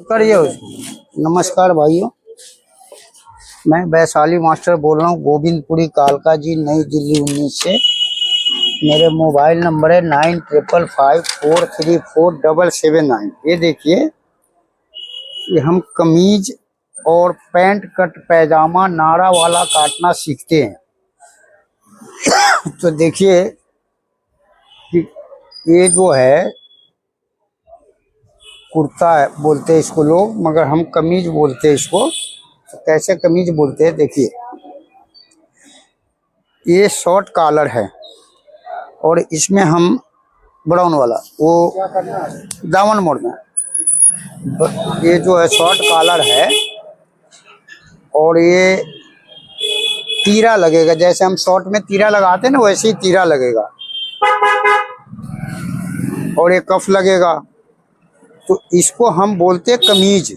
करिए उसको। नमस्कार भाइयों, मैं वैशाली मास्टर बोल रहा हूँ, गोविंदपुरी कालका जी, नई दिल्ली 19 से। मेरे मोबाइल नंबर है 9555434779। ये देखिए, ये हम कमीज और पैंट कट पैजामा नाड़ा वाला काटना सीखते हैं। तो देखिए कि ये जो है कुर्ता है, बोलते हैं इसको लोग, मगर हम कमीज बोलते हैं इसको। तो कैसे कमीज बोलते हैं, देखिए ये शॉर्ट कॉलर है और इसमें हम ब्राउन वाला वो दामन मोड़ना है। ये जो है शॉर्ट कॉलर है और ये तीरा लगेगा, जैसे हम शॉर्ट में तीरा लगाते हैं ना, वैसे ही तीरा लगेगा और ये कफ लगेगा। तो इसको हम बोलते हैं कमीज।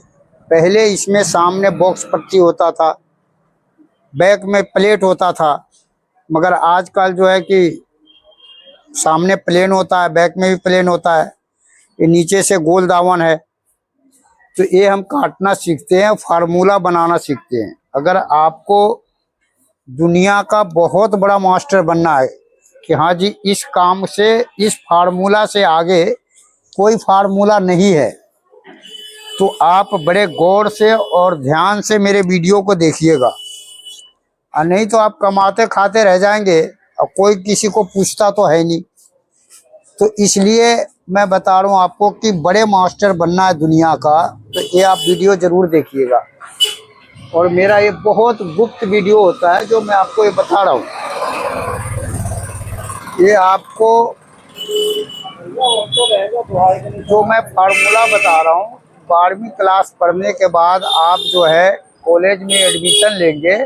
पहले इसमें सामने बॉक्स पट्टी होता था, बैक में प्लेट होता था, मगर आजकल जो है कि सामने प्लेन होता है, बैक में भी प्लेन होता है, ये नीचे से गोल दामन है। तो ये हम काटना सीखते हैं, फार्मूला बनाना सीखते हैं। अगर आपको दुनिया का बहुत बड़ा मास्टर बनना है कि हाँ जी, इस काम से, इस फार्मूला से आगे कोई फार्मूला नहीं है, तो आप बड़े गौर से और ध्यान से मेरे वीडियो को देखिएगा, और नहीं तो आप कमाते खाते रह जाएंगे और कोई किसी को पूछता तो है नहीं। तो इसलिए मैं बता रहा हूँ आपको कि बड़े मास्टर बनना है दुनिया का, तो ये आप वीडियो जरूर देखिएगा। और मेरा ये बहुत गुप्त वीडियो होता है जो मैं आपको ये बता रहा हूँ। ये आपको जो मैं फार्मूला बता रहा हूँ, 12वीं क्लास पढ़ने के बाद आप जो है कॉलेज में एडमिशन लेंगे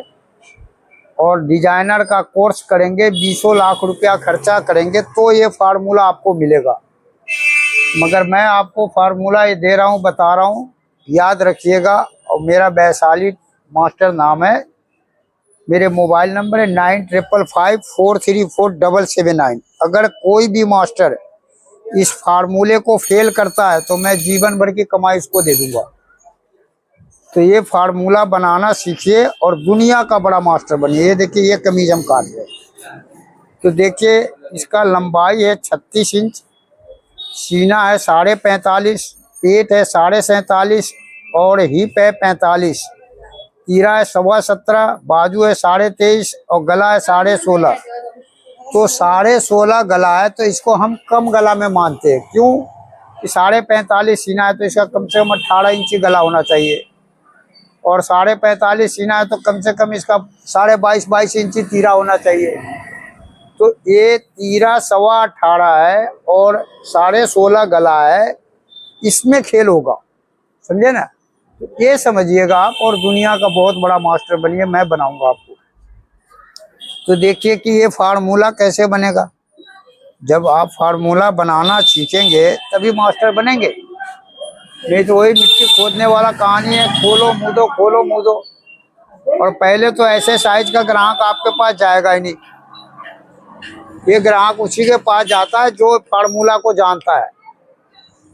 और डिजाइनर का कोर्स करेंगे, 20 लाख रुपया खर्चा करेंगे तो ये फार्मूला आपको मिलेगा। मगर मैं आपको फार्मूला ये दे रहा हूँ, बता रहा हूँ, याद रखिएगा। और मेरा वैशाली मास्टर नाम है, मेरे मोबाइल नंबर है 9555434779। अगर कोई भी मास्टर इस फार्मूले को फेल करता है तो मैं जीवन भर की कमाई इसको दे दूंगा। तो ये फार्मूला बनाना सीखिए और दुनिया का बड़ा मास्टर बनिए। ये देखिए, ये कमीज हम काट रहे हैं। तो देखिए, इसका लंबाई है 36 इंच, सीना है 45.5, पेट है 47.5 और हिप है 45, तीरा है 17.25, बाजू है 23.5 और गला है 16.5। तो 16.5 गला है, तो इसको हम कम गला में मानते हैं। क्यों? 45.5 सीना है तो इसका कम से कम 18 इंची गला होना चाहिए, और 45.5 सीना है तो कम से कम इसका 22.5 इंची तीरा होना चाहिए। तो ये तीरा 18.25 है और 16.5 गला है, इसमें खेल होगा, समझे ना? तो ये समझिएगा आप, और दुनिया का बहुत बड़ा मास्टर बनिए, मैं बनाऊंगा आपको। तो देखिए कि ये फार्मूला कैसे बनेगा। जब आप फार्मूला बनाना सीखेंगे तभी मास्टर बनेंगे, नहीं तो वही मिट्टी खोदने वाला कहानी है, खोलो मुदो खोलो मुदो। और पहले तो ऐसे साइज का ग्राहक आपके पास जाएगा ही नहीं। ये ग्राहक उसी के पास जाता है जो फार्मूला को जानता है।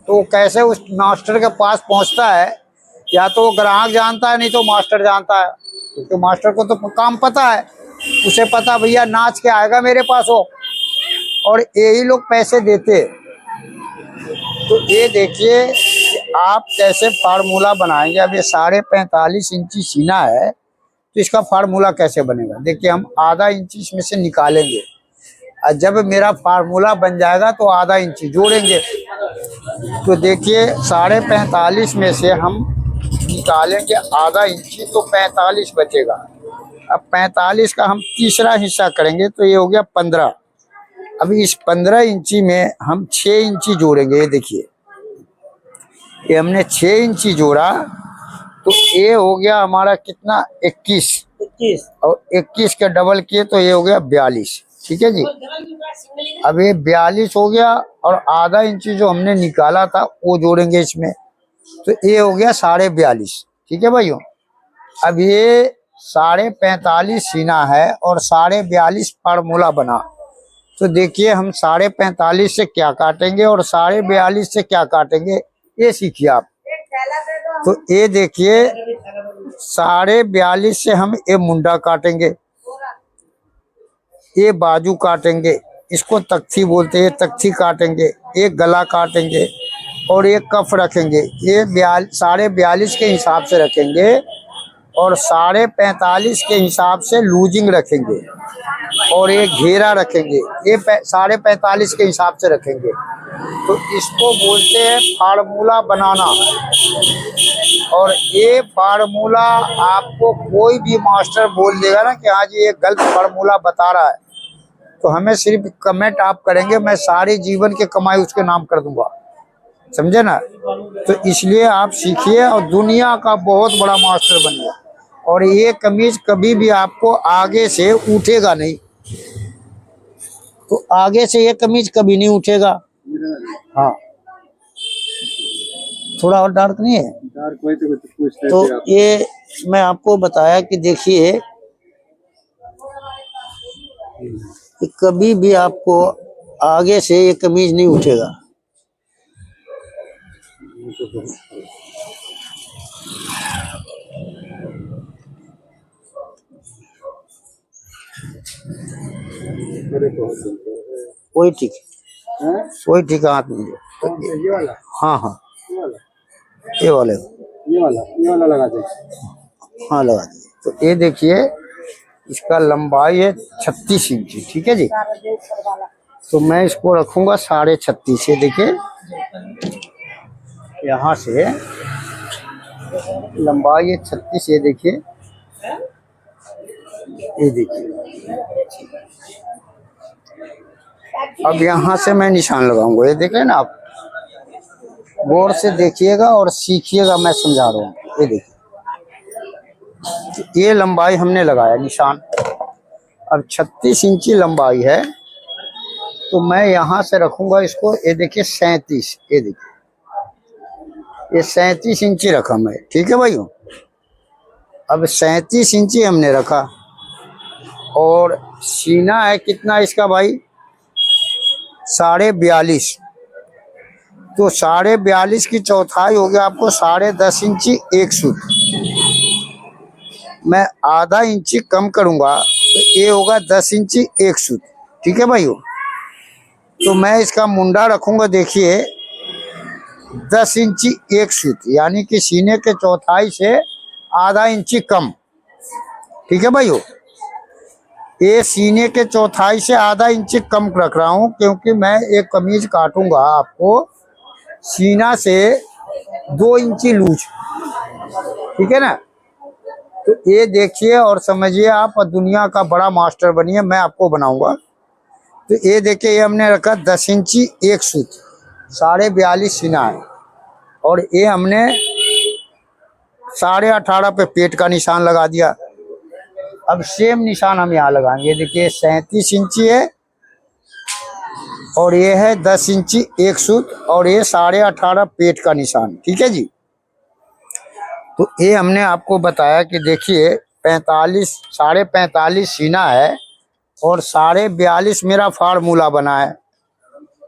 तो कैसे उस मास्टर के पास पहुंचता है, या तो वो ग्राहक जानता है, नहीं तो मास्टर जानता है, क्योंकि मास्टर को तो काम पता है। उसे पता भैया नाच के आएगा मेरे पास हो, और यही लोग पैसे देते। तो ये देखिए कि आप कैसे फार्मूला बनाएंगे। अब ये 45.5 इंची सीना है, तो इसका फार्मूला कैसे बनेगा। देखिए, हम आधा इंची इसमें से निकालेंगे, और जब मेरा फार्मूला बन जाएगा तो आधा इंची जोड़ेंगे। तो देखिए, 45.5 में से हम निकालेंगे आधा इंची, तो 45 बचेगा। अब 45 का हम तीसरा हिस्सा करेंगे, तो ये हो गया 15। अभी इस 15 इंची में हम 6 इंची जोड़ेंगे। ये देखिए, ये हमने 6 इंची जोड़ा, तो ये हो गया हमारा कितना, 21। और 21 के डबल किए तो ये हो गया 42। ठीक है जी। अब ये 42 हो गया, और आधा इंची जो हमने निकाला था वो जोड़ेंगे इसमें, तो ये हो गया 42.5। ठीक है भाइयों। अब ये 45.5 सीना है और 42.5 फार्मूला बना। तो देखिए, हम 45.5 से क्या काटेंगे और 42.5 से क्या काटेंगे, ये सीखिए आप। तो ये देखिए 42.5 से हम ये मुंडा काटेंगे, ये बाजू काटेंगे, इसको तख्ती बोलते हैं, तख्ती काटेंगे, एक गला काटेंगे और एक कफ रखेंगे। ये 42.5 के हिसाब से रखेंगे और 45.5 के हिसाब से लूजिंग रखेंगे और एक घेरा रखेंगे, ये 45.5 के हिसाब से रखेंगे। तो इसको बोलते हैं फार्मूला बनाना। और ये फार्मूला आपको कोई भी मास्टर बोल देगा ना कि आज ये गलत फार्मूला बता रहा है, तो हमें सिर्फ कमेंट आप करेंगे, मैं सारे जीवन की कमाई उसके नाम कर दूंगा, समझे ना। तो इसलिए आप सीखिए और दुनिया का बहुत बड़ा मास्टर बनिए। और ये कमीज कभी भी आपको आगे से उठेगा नहीं, तो आगे से ये कमीज कभी नहीं उठेगा। हाँ, थोड़ा और डार्क नहीं है? डार्क तो ये मैं आपको बताया कि देखिए कभी भी आपको आगे से ये कमीज नहीं उठेगा। वही ठीक है, वही ठीक है, हाथ में ये वाला। हाँ हाँ, ये वाला लगा दीजिए। हाँ लगा दीजिए। तो ये देखिए इसका लंबाई है 36 इंची, ठीक है जी। तो मैं इसको रखूंगा 36.5 से। देखिए यहाँ से लंबाई है 36, ये देखिए, ये देखिए। अब यहाँ से मैं निशान लगाऊंगा, ये देख रहे ना आप, गौर से देखिएगा और सीखिएगा, मैं समझा रहा हूँ। ये देखिए, ये लंबाई हमने लगाया निशान। अब 36 इंची लंबाई है, तो मैं यहाँ से रखूंगा इसको, ये देखिए 37, ये देखिए ये 37 इंची रखा मैं, ठीक है भाइयों। अब 37 इंची हमने रखा और सीना है कितना इसका भाई, 42.5। तो 42.5 की चौथाई हो गया आपको 10.5 इंची एक सूत। मैं आधा इंची कम करूंगा तो ये होगा 10 इंची एक सूत, ठीक है भाइयों। तो मैं इसका मुंडा रखूंगा, देखिए 10 इंची एक सूत, यानी कि सीने के चौथाई से आधा इंची कम, ठीक है भाइयों। ये सीने के चौथाई से आधा इंची कम रख रहा हूं, क्योंकि मैं एक कमीज काटूंगा आपको सीना से 2 इंची लूज, ठीक है ना। तो ये देखिए और समझिए आप, दुनिया का बड़ा मास्टर बनिए, मैं आपको बनाऊंगा। तो ये देखिए, ये हमने रखा 10 इंची एक सूत, 42.5 सीना है, और ये हमने 18.5 पे पेट का निशान लगा दिया। अब सेम निशान हम यहाँ लगाएंगे, देखिए 37 इंची है और ये है 10 इंची एक सूत और ये 18.5 पेट का निशान, ठीक है जी। तो ये हमने आपको बताया कि देखिए 45 सीना है और 42.5 मेरा फार्मूला बना है,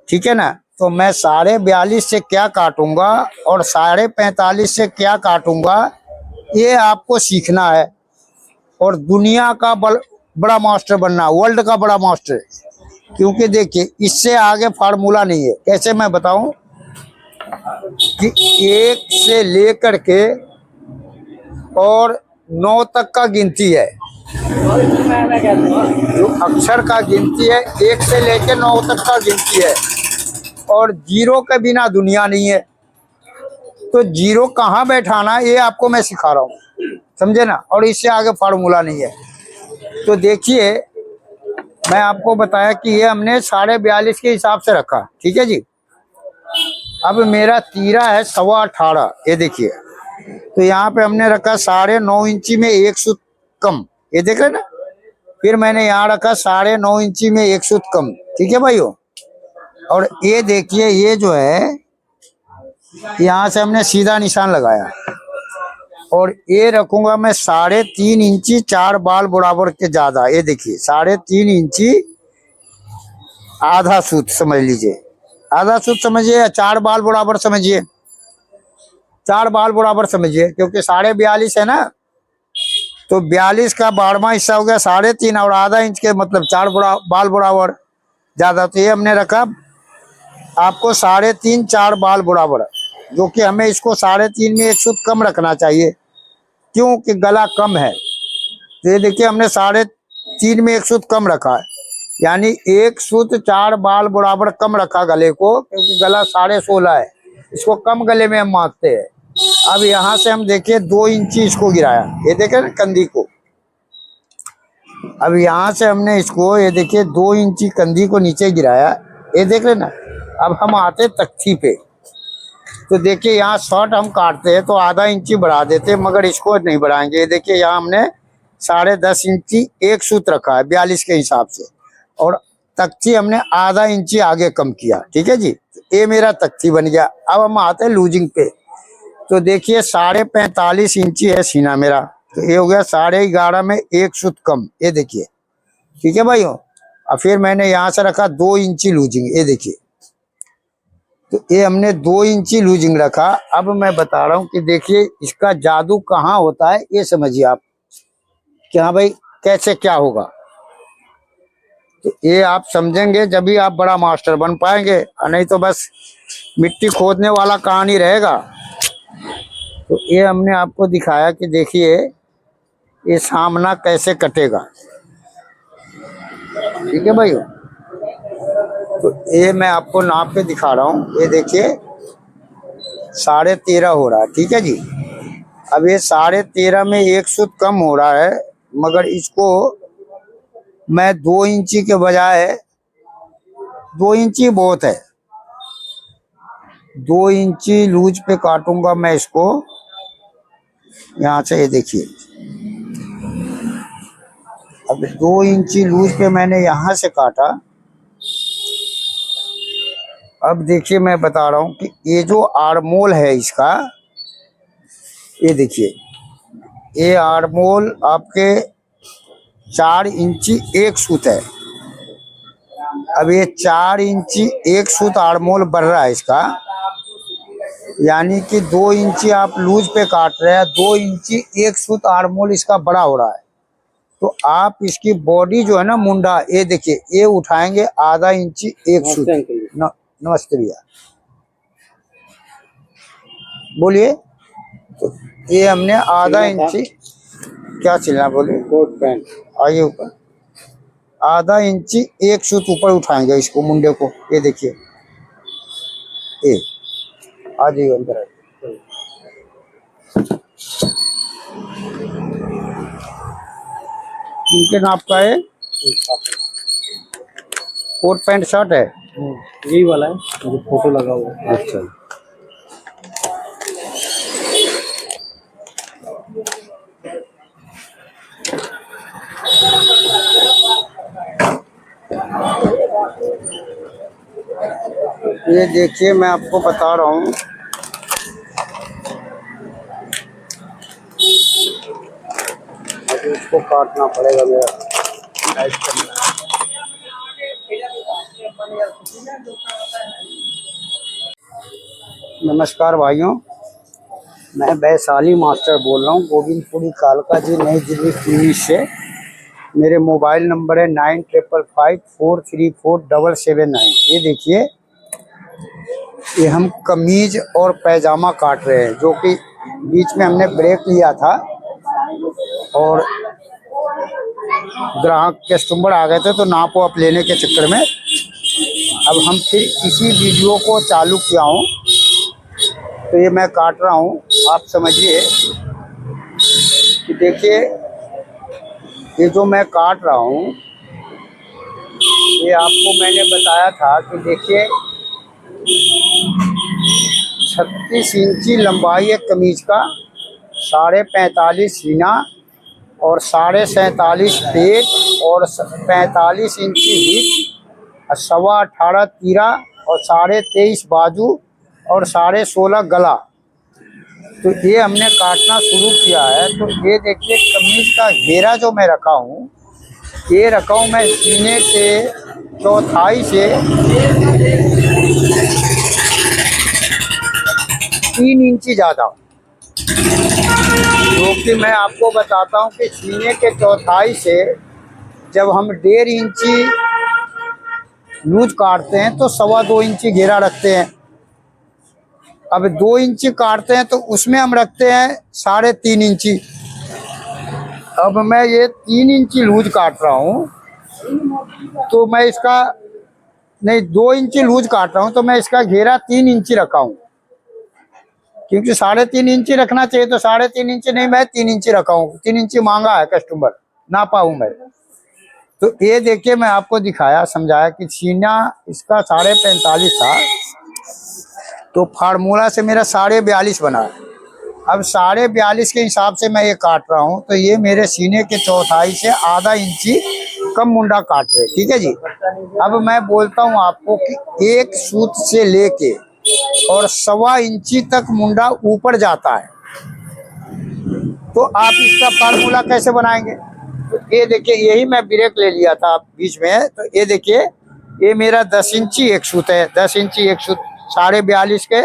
ठीक है ना। तो मैं 42.5 से क्या काटूंगा और 45 से क्या काटूंगा, ये आपको सीखना है और दुनिया का बड़ा मास्टर बनना, वर्ल्ड का बड़ा मास्टर। क्योंकि देखिए इससे आगे फार्मूला नहीं है। कैसे मैं बताऊं कि 1 से लेकर के और 9 तक का गिनती है, जो अक्षर का गिनती है 1 से लेकर 9 तक का गिनती है, और 0 के बिना दुनिया नहीं है। तो 0 कहाँ बैठाना ये आपको मैं सिखा रहा हूँ, समझे ना। और इससे आगे फार्मूला नहीं है। तो देखिए मैं आपको बताया कि ये हमने 42.5 के हिसाब से रखा, ठीक है जी। अब मेरा तीरा है 18.25, ये देखिए। तो यहाँ पे हमने रखा 9.5 इंची में एक सूत कम, ये देख रहे ना। फिर मैंने यहाँ रखा 9.5 इंची में एक सूत कम, ठीक है भाइयों। और ये देखिए, ये जो है यहाँ से हमने सीधा निशान लगाया और ये रखूंगा मैं 3.5 इंची 4 बाल बराबर के ज्यादा। ये देखिए 3.5 इंची आधा सूत समझ लीजिए, आधा सूत समझिए, 4 बाल बराबर समझिए। 4 बाल बराबर समझिए, क्योंकि 42.5 है ना, तो 42 का 12वां हिस्सा हो गया 3.5 और आधा इंच के मतलब 4 बाल बराबर ज्यादा। तो ये हमने रखा आपको 3.5 4 बाल बराबर, जो कि हमें इसको 3.5 में 1 सूत कम रखना चाहिए, क्योंकि गला कम है। तो ये देखिए हमने 3.5 में 1 सूत कम रखा है, यानी 1 सूत 4 बाल बराबर कम रखा गले को, क्योंकि गला 16.5 है, इसको कम गले में हम मानते हैं। अब यहाँ से हम देखिए 2 इंची इसको गिराया, ये देखे ना कंधी को। अब यहाँ से हमने इसको ये देखिए 2 इंची कंधी को नीचे गिराया, ये देख रहे ना। अब हम आते तख्ती पे, तो देखिए यहाँ शॉर्ट हम काटते हैं तो आधा इंची बढ़ा देते हैं, मगर इसको नहीं बढ़ाएंगे। ये देखिए यहाँ हमने 10.5 इंची 1 सूत रखा है 42 के हिसाब से, और तख्ती हमने आधा इंची आगे कम किया। ठीक है जी, ये मेरा तख्ती बन गया। अब हम आते हैं लूजिंग पे, तो देखिए 45.5 इंची है सीना मेरा, तो ये हो गया 11.5 में 1 सूत कम, ये देखिए। ठीक है भाइयों, और फिर मैंने यहाँ से रखा 2 इंची लूजिंग, ये देखिए। तो ये हमने 2 इंची लूजिंग रखा। अब मैं बता रहा हूँ कि देखिए इसका जादू कहाँ होता है, ये समझिए आप कि हाँ भाई कैसे क्या होगा। तो ये आप समझेंगे जब भी आप बड़ा मास्टर बन पाएंगे, और नहीं तो बस मिट्टी खोदने वाला कहानी रहेगा। तो ये हमने आपको दिखाया कि देखिए ये सामना कैसे कटेगा। ठीक है भाई, तो ये मैं आपको नाप के दिखा रहा हूँ। ये देखिए 13.5 हो रहा है। ठीक है जी, अब ये 13.5 में 1 सूत कम हो रहा है, मगर इसको मैं 2 इंची के बजाय 2 इंची बहुत है, 2 इंची लूज पे काटूंगा मैं इसको यहाँ से। ये देखिए अब 2 इंची लूज पे मैंने यहाँ से काटा। अब देखिए मैं बता रहा हूँ कि ये जो आर्मोल है इसका, ये देखिए ये आर्मोल आपके 4 इंची 1 सूत है। अब ये 4 इंची 1 सूत आर्मोल बढ़ रहा है इसका, यानी कि 2 इंची आप लूज पे काट रहे हैं, 2 इंची 1 सूत आर्मोल इसका बड़ा हो रहा है। तो आप इसकी बॉडी जो है ना मुंडा, ये देखिए ये उठाएंगे आधा इंची 1 सूत। नमस्ते भैया, बोलिए। तो ये हमने आधा इंची, क्या चिल्ला बोले, कोट पैंट आइए ऊपर, आधा इंची 1 सूत ऊपर उठाएंगे इसको मुंडे को। ये देखिए ये आ जाइए अंदर। इनके नाप का है, कोट पैंट शर्ट है, यही वाला है जो फोटो लगा हुआ है। अच्छा, ये देखिए मैं आपको बता रहा हूँ, इसको काटना पड़ेगा मेरा। नमस्कार भाइयों, मैं वैशाली मास्टर बोल रहा हूँ, गोविंदपुरी कालका जी, नई दिल्ली 19 से। मेरे मोबाइल नंबर है 9555434779। ये देखिए ये हम कमीज और पैजामा काट रहे हैं, जो कि बीच में हमने ब्रेक लिया था और ग्राहक कस्टमर आ गए थे, तो नाप वाप लेने के चक्कर में अब हम फिर इसी वीडियो को चालू किया हूँ। तो ये मैं काट रहा हूँ, आप समझिए कि देखिए ये जो मैं काट रहा हूँ, ये आपको मैंने बताया था कि देखिए 36 इंची लंबाई है कमीज का, 45.5 सीना और 47.5 पेट और 45 इंची हिप और 18.25 तीरा और 23.5 बाजू और 16.5 गला। तो ये हमने काटना शुरू किया है। तो ये देखिए कमीज का घेरा जो मैं रखा हूँ, ये रखा हूँ मैं सीने के चौथाई से 3 इंची ज्यादा, जो कि मैं आपको बताता हूँ कि सीने के चौथाई से जब हम 1.5 इंची लूज काटते हैं तो 2.25 इंची घेरा रखते हैं। अब 2 इंची काटते हैं तो उसमें हम रखते हैं 3.5 इंची। अब मैं ये 3 इंची लूज काट रहा हूँ तो मैं इसका नहीं 2 इंची लूज काट रहा हूँ तो मैं इसका घेरा 3 इंची रखा हूँ, क्योंकि 3.5 इंची रखना चाहिए तो 3.5 इंची नहीं, मैं 3 इंची रखा हूँ। 3 इंची मांगा है कस्टमर, ना पाऊँ मैं। तो ये देखिए मैं आपको दिखाया समझाया कि सीना इसका 45.5 था तो फार्मूला से मेरा 42.5 बना है। अब 42.5 के हिसाब से मैं ये काट रहा हूँ तो ये मेरे सीने के चौथाई से आधा इंची कम मुंडा काट रहे, ठीक है जी। अब मैं बोलता हूँ आपको कि एक सूत से लेके और 1.25 इंची तक मुंडा ऊपर जाता है, तो आप इसका फार्मूला कैसे बनाएंगे? तो ये देखिए, यही मैं ब्रेक ले लिया था बीच में, तो ये देखिए ये मेरा 10 इंची एक सूत है। 10 इंची एक सूत 42.5 के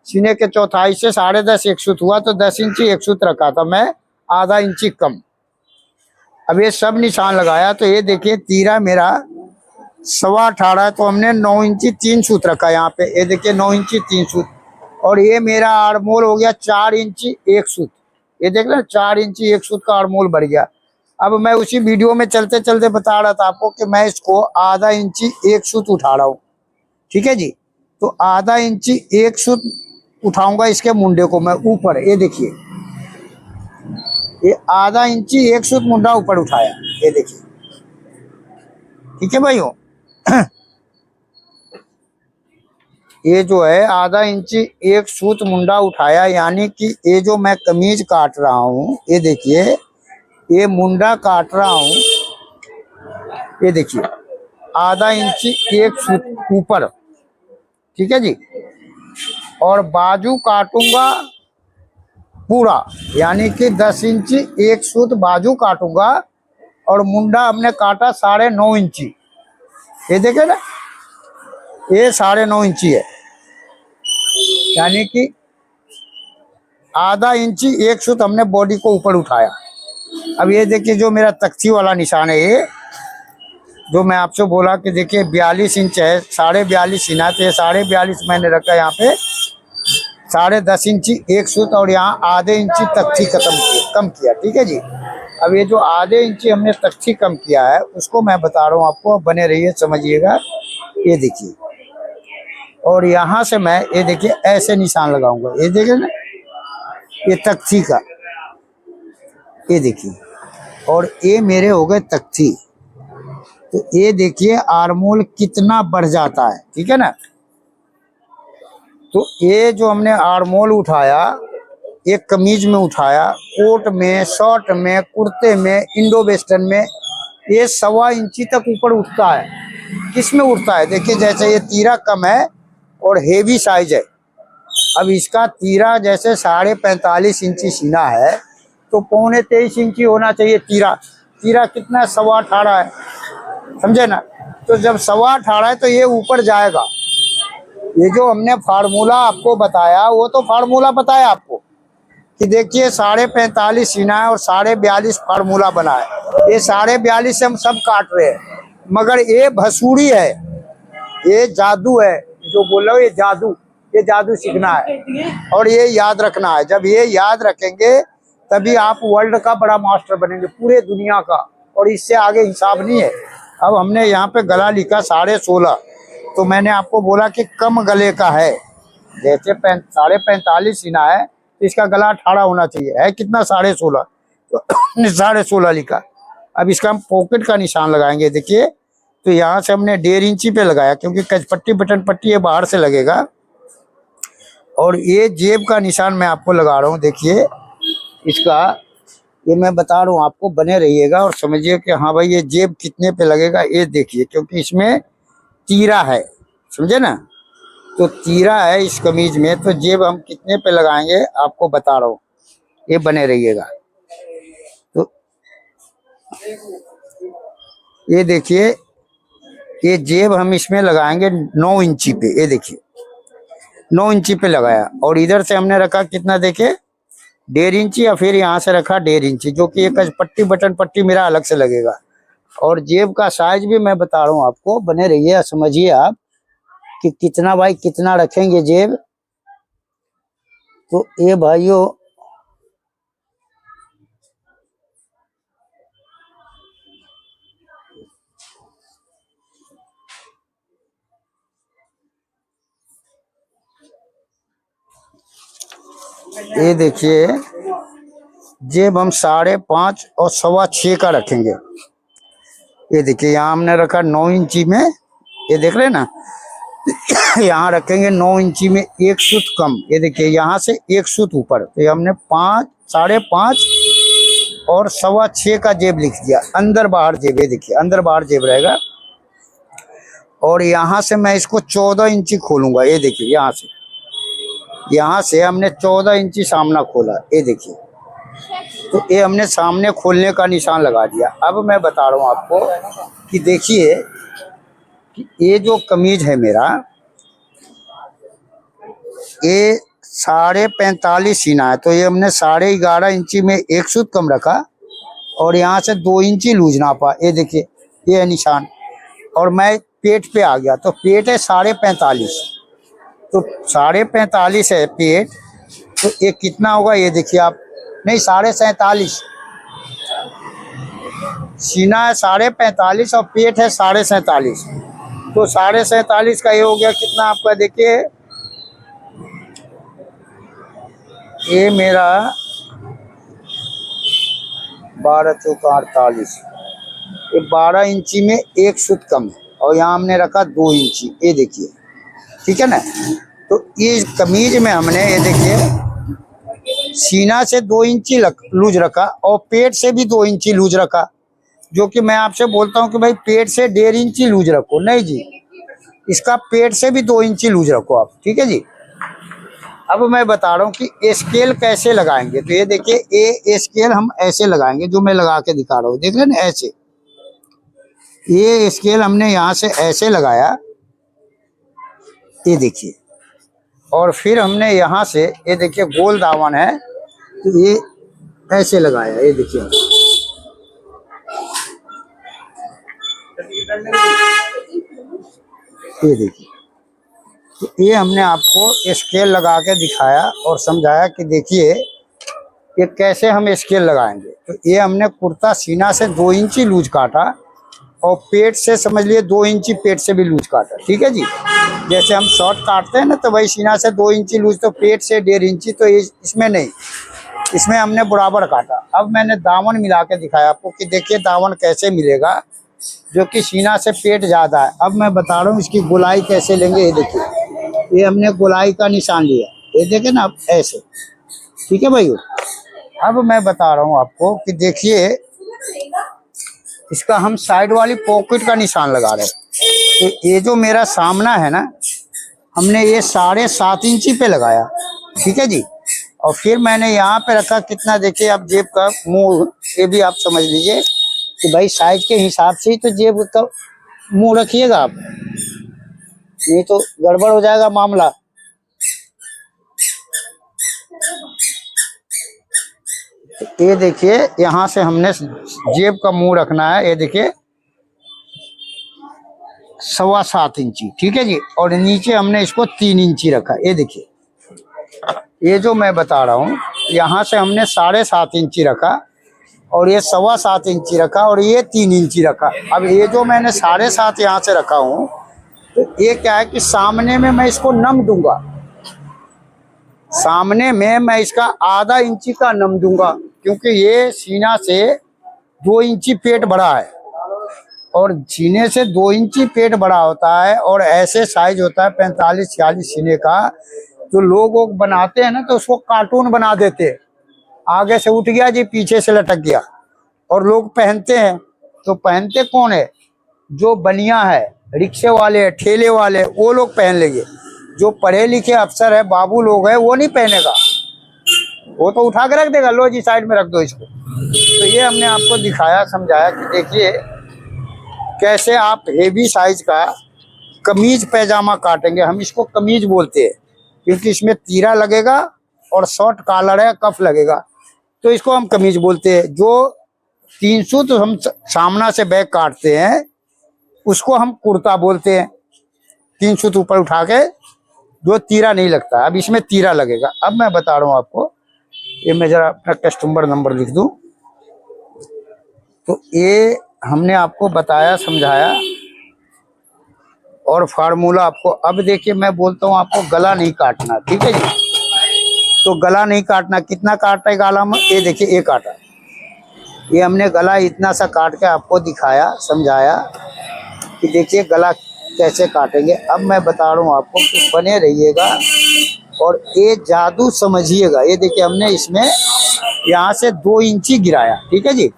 सीने के चौथाई से 10.5 एक सूत हुआ तो 10 इंची एक सूत रखा था मैं, आधा इंची कम। अब ये सब निशान लगाया तो ये देखिए तीरा मेरा 18.25 है तो हमने 9 इंची 3 सूत रखा यहाँ पे। ये देखिए 9 इंची 3 सूत, और ये मेरा आर्मोल हो गया 4 इंची एक सूत। ये देख रहे 4 इंची एक सूत का आर्मोल बढ़ गया। अब मैं उसी वीडियो में चलते चलते बता रहा था आपको कि मैं इसको आधा इंची एक सूत उठा रहा हूँ, ठीक है जी। तो आधा इंची एक सूत उठाऊंगा इसके मुंडे को मैं ऊपर। ये देखिए ये आधा इंची एक सूत मुंडा ऊपर उठाया, ये देखिए, ठीक है भाइयों। ये जो है आधा इंची एक सूत मुंडा उठाया, यानी कि ये जो मैं कमीज काट रहा हूँ, ये देखिए ये मुंडा काट रहा हूँ, ये देखिए आधा इंची एक सूत ऊपर, ठीक है जी। और बाजू काटूंगा पूरा, यानी कि 10 इंची एक सूत बाजू काटूंगा, और मुंडा हमने काटा 9.5 इंची। ये देखे ना, ये 9.5 इंची है, यानी कि आधा इंची एक सूत हमने बॉडी को ऊपर उठाया। अब ये देखिए जो मेरा तख्ती वाला निशान है, ये जो मैं आपसे बोला कि देखिए 42 इंच है, 42.5 सीना, तो ये 42.5 मैंने रखा यहाँ पे, 10.5 इंची एक सूत, और यहाँ आधे इंची तख्ती कम किया, ठीक है जी। अब ये जो आधे इंची हमने तख्ती कम किया है उसको मैं बता रहा हूँ आपको, बने रहिए समझिएगा। ये देखिए, और यहाँ से मैं ये देखिए ऐसे निशान लगाऊंगा, ये देखिए ना, ये तख्ती का, ये देखिए, और ये मेरे हो गए तख्ती। तो ये देखिए आर्मोल कितना बढ़ जाता है, ठीक है ना। तो ये जो हमने आर्मोल उठाया, एक कमीज में उठाया, कोट में, शर्ट में, कुर्ते में, इंडो वेस्टर्न में, ये 1.25 इंची तक ऊपर उठता है। किस में उठता है? देखिए जैसे ये तीरा कम है और हेवी साइज है। अब इसका तीरा जैसे 45.5 इंची सीना है तो 23.25 इंची होना चाहिए तीरा। तीरा कितना है? 18.25 है, समझे ना। तो जब 18.25 है तो ये ऊपर जाएगा। ये जो हमने फार्मूला आपको बताया, वो तो फार्मूला बताया आपको कि देखिए 45.5 सीना है और 42.5 फार्मूला बना है। ये 42.5 से हम सब काट रहे हैं, मगर ये भसूड़ी है, ये जादू है जो बोल रहे हो, ये जादू सीखना है और ये याद रखना है। जब ये याद रखेंगे तभी आप वर्ल्ड का बड़ा मास्टर बनेंगे, पूरे दुनिया का, और इससे आगे हिसाब नहीं है। अब हमने यहाँ पे गला लिखा 16.5, तो मैंने आपको बोला कि कम गले का है, जैसे 45.5 सीना है तो इसका गला 18 होना चाहिए, है कितना? 16.5, तो 16.5 लिखा। अब इसका हम पॉकेट का निशान लगाएंगे, देखिए। तो यहाँ से हमने 1.5 इंची पे लगाया, क्योंकि कचपट्टी बटन पट्टी ये बाहर से लगेगा। और ये जेब का निशान मैं आपको लगा रहा हूँ, देखिए इसका, ये मैं बता रहा हूँ आपको, बने रहिएगा और समझिए कि हाँ भाई ये जेब कितने पे लगेगा। ये देखिए, क्योंकि इसमें तीरा है, समझे ना। तो तीरा है इस कमीज में, तो जेब हम कितने पे लगाएंगे आपको बता रहा हूँ, ये बने रहिएगा। तो ये देखिए, ये जेब हम इसमें लगाएंगे 9 इंची पे, ये देखिए 9 इंची पे लगाया, और इधर से हमने रखा कितना देखे 1.5 इंची, या फिर यहाँ से रखा 1.5 इंची, जो कि एक पट्टी बटन पट्टी मेरा अलग से लगेगा। और जेब का साइज भी मैं बता रहा हूँ आपको, बने रहिए, समझिए आप कि कितना भाई कितना रखेंगे जेब। तो ये भाइयों ये देखिए, जेब हम 5.5 और 6.25 का रखेंगे। ये देखिए यहाँ हमने रखा 9 इंची में, ये देख रहे हैं ना, यहाँ रखेंगे 9 इंची में एक सूत कम। ये देखिए यहाँ से एक सूत ऊपर, तो ये हमने 5.5 और 6.25 का जेब लिख दिया। अंदर बाहर जेब, ये देखिए अंदर बाहर जेब रहेगा। और यहाँ से मैं इसको 14 इंची खोलूंगा। ये देखिए यहाँ से हमने 14 इंची सामना खोला। ये देखिए, तो ये हमने सामने खोलने का निशान लगा दिया। अब मैं बता रहा हूँ आपको कि देखिए कि ये जो कमीज है मेरा, ये 45.5 सीना है, तो ये हमने 11.5 इंची में एक सूत कम रखा, और यहाँ से 2 इंची लूज नापा। ये देखिए ये है निशान, और मैं पेट पे आ गया, तो पेट है 45.5, तो 45.5 है पेट, तो ये कितना होगा ये देखिए आप, नहीं 47.5, सीना है 45.5 और पेट है 47.5, तो 47.5 का ये हो गया कितना आपका, देखिए ये मेरा 12 चौका 48, ये 12 इंची में एक सूत कम है, और यहाँ हमने रखा 2 इंची। ये देखिए ठीक है ना। तो ये कमीज में हमने ये देखिए सीना से 2 इंची लूज रखा, और पेट से भी 2 इंची लूज रखा, जो कि मैं आपसे बोलता हूँ कि भाई पेट से 1.5 इंची लूज रखो, नहीं जी, इसका पेट से भी 2 इंची लूज रखो आप, ठीक है जी। अब मैं बता रहा हूँ कि स्केल कैसे लगाएंगे। तो ये देखिए ये स्केल हम ऐसे लगाएंगे, जो मैं लगा के दिखा रहा हूँ, देख रहे हैं ना, ऐसे ये स्केल हमने यहाँ से ऐसे लगाया, ये देखिए, और फिर हमने यहाँ से ये देखिए गोल दामन है, तो ये ऐसे लगाया, ये देखिए, ये देखिए, तो ये हमने आपको स्केल लगा के दिखाया और समझाया कि देखिए ये कैसे हम स्केल लगाएंगे। तो ये हमने कुर्ता सीना से 2 इंची लूज काटा, और पेट से समझ लिए 2 इंची पेट से भी लूज काटा, ठीक है जी। जैसे हम शॉर्ट काटते हैं ना, तो वही सीना से 2 इंची लूज, तो पेट से 1.5 इंची, तो इसमें नहीं, इसमें हमने बराबर काटा। अब मैंने दामन मिला के दिखाया आपको कि देखिए दामन कैसे मिलेगा, जो कि सीना से पेट ज़्यादा है। अब मैं बता रहा हूँ इसकी गोलाई कैसे लेंगे। ये देखिए ये हमने गोलाई का निशान लिया, ये देखे ना आप, ऐसे, ठीक है भाई। अब मैं बता रहा हूँ आपको कि देखिए इसका हम साइड वाली पॉकेट का निशान लगा रहे हैं। तो ये जो मेरा सामना है ना, हमने ये 7.5 इंची पे लगाया, ठीक है जी। और फिर मैंने यहाँ पे रखा कितना, देखिए आप जेब का मुंह, ये भी आप समझ लीजिए कि भाई साइज के हिसाब से ही तो जेब का मुंह रखिएगा आप, नहीं तो गड़बड़ हो जाएगा मामला। तो ये देखिए यहाँ से हमने जेब का मुंह रखना है, ये देखिए 7.25 इंची, ठीक है जी। और नीचे हमने इसको 3 इंची रखा। ये देखिए ये जो मैं बता रहा हूँ, यहाँ से हमने 7.5 इंची रखा, और ये 7.25 इंची रखा, और ये 3 इंची रखा। अब ये जो मैंने 7.5 यहाँ से रखा हूँ, तो ये क्या है कि सामने में मैं इसको नम दूंगा, सामने में मैं इसका आधा इंची का नम दूंगा, क्योंकि ये सीना से 2 इंची पेट बड़ा है, और सीने से 2 इंची पेट बड़ा होता है, और ऐसे साइज होता है 45-46 सीने का। तो लोग बनाते हैं ना, तो उसको कार्टून बना देते हैं, आगे से उठ गया जी, पीछे से लटक गया, और लोग पहनते हैं। तो पहनते कौन है, जो बनिया है, रिक्शे वाले, ठेले वाले, वो लोग पहन लेंगे। जो पढ़े लिखे अफसर है, बाबू लोग है, वो नहीं पहनेगा, वो तो उठा के रख देगा, लो जी साइड में रख दो इसको। तो ये हमने आपको दिखाया, समझाया कि देखिए कैसे आप हेवी साइज का कमीज पैजामा काटेंगे। हम इसको कमीज बोलते हैं, क्योंकि इसमें तीरा लगेगा और शॉर्ट कॉलर है, कफ लगेगा, तो इसको हम कमीज बोलते हैं। जो 300 तो हम सामना से बैक काटते हैं उसको हम कुर्ता बोलते हैं, 300 तो ऊपर उठा के जो तीरा नहीं लगता। अब इसमें तीरा लगेगा। अब मैं बता रहा हूँ आपको, ये मैं जरा अपना कस्टमर नंबर लिख दूं। तो ये हमने आपको बताया, समझाया और फार्मूला आपको। अब देखिए मैं बोलता हूँ आपको गला नहीं काटना, ठीक है जी। तो गला नहीं काटना, कितना काटा है गला में, ये देखिए ये काटा। ये हमने गला इतना सा काट के आपको दिखाया, समझाया कि देखिए गला कैसे काटेंगे। अब मैं बता रहा हूँ आपको कि बने रहिएगा और ये जादू समझिएगा। ये देखिए हमने इसमें यहाँ से 2 इंची गिराया, ठीक है जी।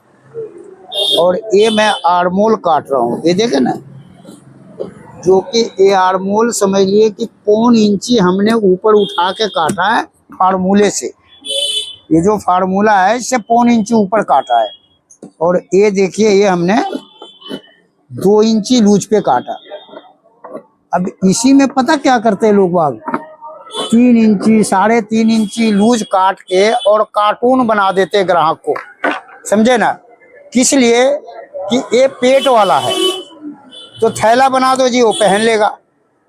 और ये मैं आर्मोल काट रहा हूँ, ये देखे ना, जो कि ये आर्मोल समझ लिए कि 1.25 इंची हमने ऊपर उठा के काटा है फार्मूले से। ये जो फार्मूला है इससे 1.25 इंची ऊपर काटा है। और ये देखिए ये हमने 2 इंची लूज पे काटा। अब इसी में पता क्या करते हैं लोग बाग, 3 इंची 3.5 इंची लूज काट के और कार्टून बना देते ग्राहक को, समझे ना। किस लिए कि ये पेट वाला है तो थैला बना दो जी, वो पहन लेगा।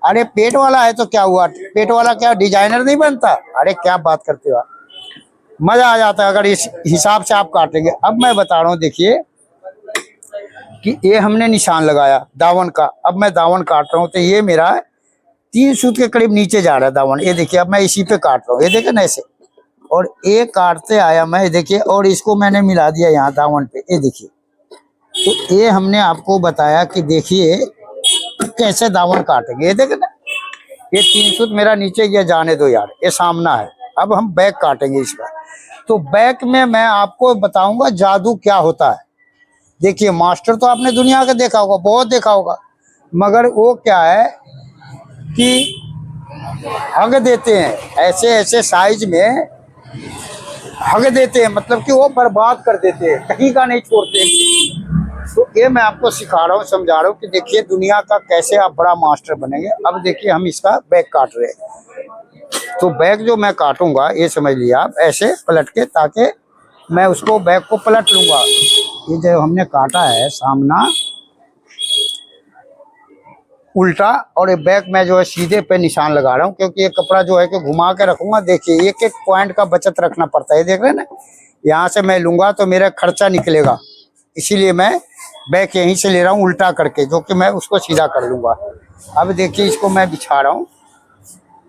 अरे पेट वाला है तो क्या हुआ, पेट वाला क्या डिजाइनर नहीं बनता। अरे क्या बात करते हो आप, मजा आ जाता है अगर इस हिसाब से आप काटेंगे। अब मैं बता रहा हूँ, देखिए कि ये हमने निशान लगाया दावन का। अब मैं दावन काट रहा हूँ तो ये मेरा 3 सूत के करीब नीचे जा रहा है दावन। ये देखिए अब मैं इसी पे काट रहा हूँ, ये देखिए ना ऐसे। और ये काटते आया मैं, देखिए, और इसको मैंने मिला दिया यहाँ दावन पे, ये देखिए। तो ये हमने आपको बताया कि देखिए कैसे दावन काटेंगे। ये देखिए ना, ये 3 सूत मेरा नीचे गया, जाने दो यार, ये सामना है। अब हम बैक काटेंगे इसका। तो बैक में मैं आपको बताऊंगा जादू क्या होता है। देखिए मास्टर तो आपने दुनिया का देखा होगा, बहुत देखा होगा, मगर वो क्या है कि हग देते हैं, ऐसे ऐसे साइज में हग देते हैं, मतलब कि वो बर्बाद कर देते हैं, कहीं का नहीं छोड़ते। तो ये मैं आपको सिखा रहा हूँ, समझा रहा हूँ कि देखिए दुनिया का कैसे आप बड़ा मास्टर बनेंगे। अब देखिए हम इसका बैक काट रहे हैं। तो बैक जो मैं काटूंगा ये समझ लिया आप, ऐसे पलट के, ताकि मैं उसको बैक को पलट लूंगा। ये जो हमने काटा है सामना उल्टा, और ये बैक में जो है सीधे पे निशान लगा रहा हूँ, क्योंकि ये कपड़ा जो है कि घुमा के रखूंगा। देखिए एक एक पॉइंट का बचत रखना पड़ता है, देख रहे हैं ना। यहाँ से मैं लूंगा तो मेरा खर्चा निकलेगा, इसीलिए मैं बैक यहीं से ले रहा हूँ उल्टा करके, जो कि मैं उसको सीधा कर लूंगा। अब देखिए इसको मैं बिछा रहा हूँ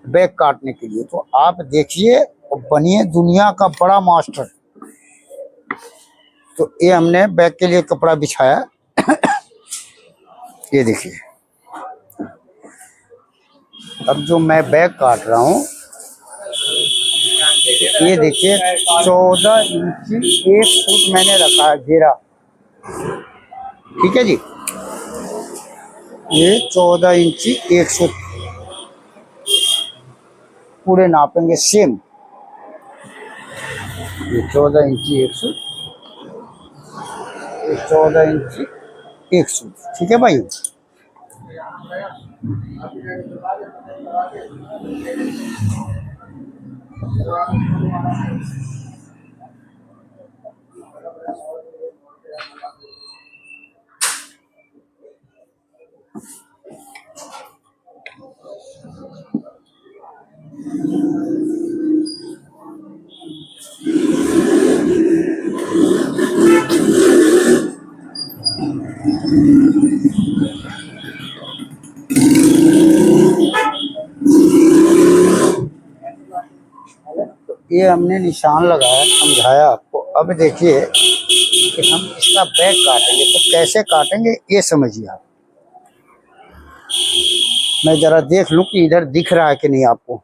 बैक काटने के लिए। तो आप देखिए और बनिए दुनिया का बड़ा मास्टर। तो ये हमने बैक के लिए कपड़ा बिछाया, ये देखिए। अब जो मैं बैक काट रहा हूँ, ये देखिए 14 इंची 1 फुट मैंने रखा है घेरा, ठीक है जी। ये 14 इंची 1 फुट पूरे नापेंगे सेम। ये 14 इंची 1 फुट, ये 14 इंची 1 फुट, ठीक है भाई। ये हमने निशान लगाया, समझाया आपको। अब देखिए कि हम इसका बैक काटेंगे, तो कैसे काटेंगे ये समझिए आप। मैं जरा देख लूं कि इधर दिख रहा है कि नहीं आपको,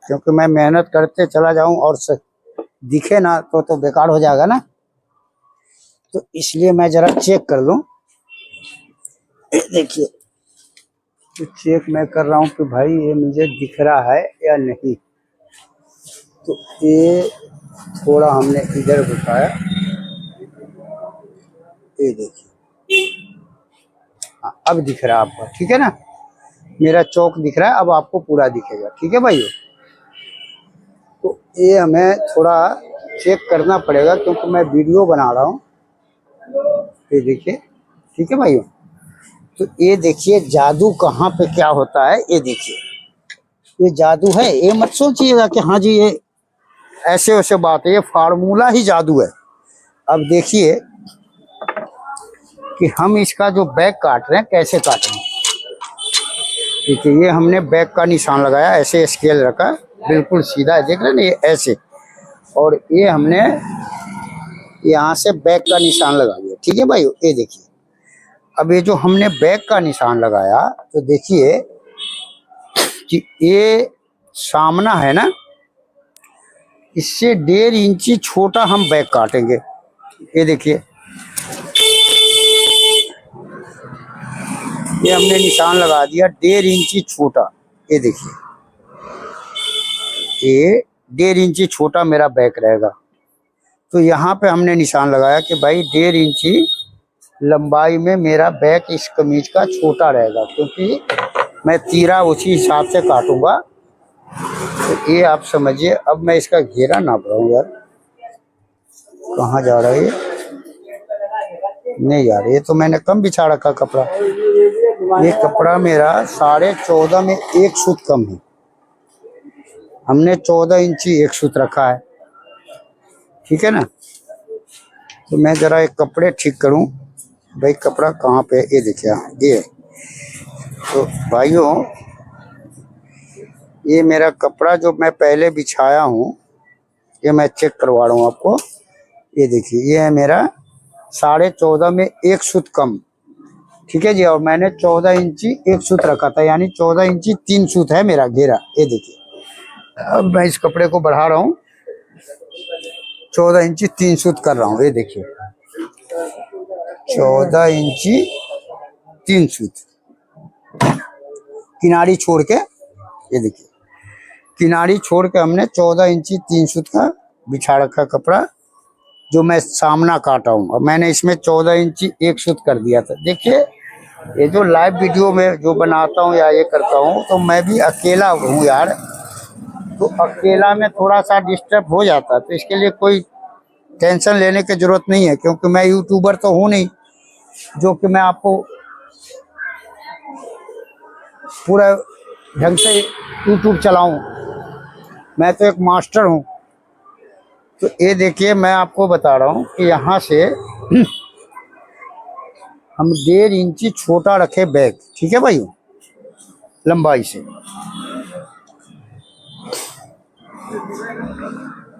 क्योंकि मैं मेहनत करते चला जाऊं और दिखे ना तो बेकार हो जाएगा ना। तो इसलिए मैं जरा चेक कर लूं। देखिए तो चेक मैं कर रहा हूं कि भाई ये मुझे दिख रहा है या नहीं। तो ये थोड़ा हमने इधर बताया, ये देखिए। हाँ अब दिख रहा है आपको, ठीक है ना। मेरा चौक दिख रहा है, अब आपको पूरा दिखेगा, ठीक है भाई। ये हमें थोड़ा चेक करना पड़ेगा क्योंकि मैं वीडियो बना रहा हूँ। ये देखिए, ठीक है भाइयों। तो ये देखिए जादू कहाँ पे क्या होता है, ये देखिए ये जादू है। ये मत सोचिएगा कि हाँ जी ये ऐसे वैसे बात है, ये फार्मूला ही जादू है। अब देखिए कि हम इसका जो बैक काट रहे हैं कैसे काट रहे हैं। देखिए ये हमने बैक का निशान लगाया, ऐसे स्केल रखा, बिल्कुल सीधा है, देख रहे हैं ना, ये ऐसे। और ये हमने यहाँ से बैक का निशान लगा दिया, ठीक है भाई। ये देखिए अब ये जो हमने बैक का निशान लगाया, तो देखिए कि ये सामना है ना, इससे 1.5 इंची छोटा हम बैक काटेंगे। ये देखिए ये हमने निशान लगा दिया 1.5 इंची छोटा। ये देखिए ये 1.5 इंची छोटा मेरा बैक रहेगा। तो यहाँ पे हमने निशान लगाया कि भाई 1.5 इंची लंबाई में मेरा बैक इस कमीज का छोटा रहेगा, क्योंकि मैं तीरा उसी हिसाब से काटूंगा। तो ये आप समझिए। अब मैं इसका घेरा नाप रहा हूँ। यार कहाँ जा रहा है ये? नहीं यार, ये तो मैंने कम बिछा रखा कपड़ा। ये कपड़ा मेरा 14.5 में 1 सूत कम है। हमने 14 इंची 1 सूत रखा है, ठीक है ना। तो मैं जरा एक कपड़े ठीक करूं। भाई कपड़ा कहाँ पे? ये देखिए ये। तो भाइयों ये मेरा कपड़ा जो मैं पहले बिछाया हूँ, ये मैं चेक करवा रहा हूँ आपको। ये देखिए ये है मेरा 14.5 में 1 सूत कम, ठीक है जी। और मैंने 14 इंची 1 सूत रखा था, यानी 14 इंची 3 सूत है मेरा घेरा। ये देखिए अब मैं इस कपड़े को बढ़ा रहा हूँ, 14 इंची 3 सूत कर रहा हूँ। ये देखिए 14 इंची 3 सूत किनारी छोड़ के। ये देखिए किनारी छोड़ के हमने 14 इंची 3 सूत का बिछा रखा कपड़ा, जो मैं सामना काटा हूँ। और मैंने इसमें 14 इंची 1 सूत कर दिया था। देखिए ये जो लाइव वीडियो में जो बनाता हूँ या ये करता हूँ, तो मैं भी अकेला हूँ यार। तो अकेला में थोड़ा सा डिस्टर्ब हो जाता है, तो इसके लिए कोई टेंशन लेने की जरूरत नहीं है, क्योंकि मैं यूट्यूबर तो हूँ नहीं जो कि मैं आपको पूरा ढंग से यूट्यूब चलाऊं। मैं तो एक मास्टर हूं। तो ये देखिए मैं आपको बता रहा हूं कि यहाँ से हम 1.5 इंची छोटा रखे बैक, ठीक है भाई, लंबाई से।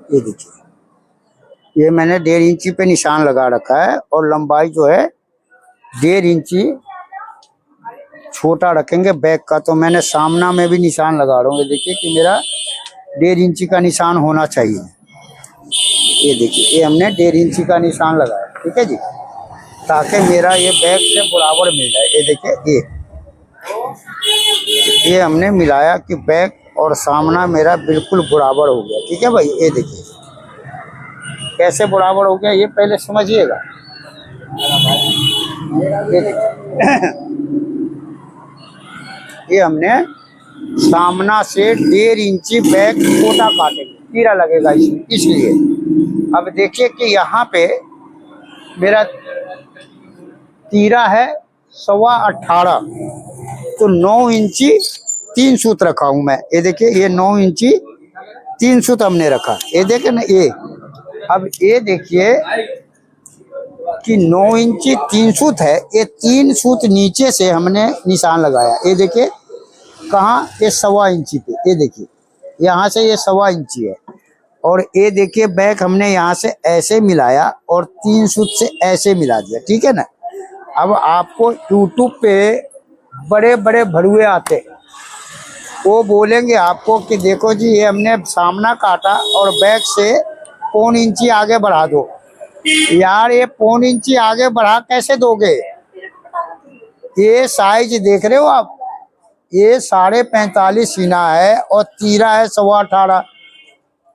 ये देखिए ये मैंने 1.5 इंची पे निशान लगा रखा है, और लंबाई जो है 1.5 इंची छोटा रखेंगे बैक का। तो मैंने सामना में भी निशान लगा रहा हूँ। ये देखिए कि मेरा 1.5 इंची का निशान होना चाहिए। ये देखिए ये हमने 1.5 इंची का निशान लगाया, ठीक है जी, ताकि मेरा ये बैक से बराबर मिल जाए। ये देखिए ये हमने मिलाया कि बैक और सामना मेरा बिल्कुल बराबर हो गया, ठीक है भाई। ये देखिए कैसे बराबर हो गया ये पहले समझिएगा। ये हमने सामना से 1.5 इंची बैक छोटा काटेंगे, तीरा लगेगा इसमें, इसलिए। अब देखिए कि यहाँ पे मेरा तीरा है 18.25, तो 9 इंची 3 सूत रखा हूं मैं। ये देखिए ये 9 इंची 3 सूत हमने रखा। ये देखे ना ये। अब ये देखिए कि 9 इंची 3 सूत है, ये 3 सूत नीचे से हमने निशान लगाया। ये देखिए कहाँ? ये 1.25 इंची पे। ये देखिए यहाँ से ये 1.25 इंची है। और ये देखिए बैक हमने यहाँ से ऐसे मिलाया और 3 सूत से ऐसे मिला दिया, ठीक है ना। अब आपको यूट्यूब पे बड़े बड़े भड़ुए आते, वो बोलेंगे आपको कि देखो जी ये हमने सामना काटा और बैक से 1.25 इंची आगे बढ़ा दो। यार ये 1.25 इंची आगे बढ़ा कैसे दोगे? ये साइज देख रहे हो आप, ये 45.5 सीना है और तीरा है 18.25,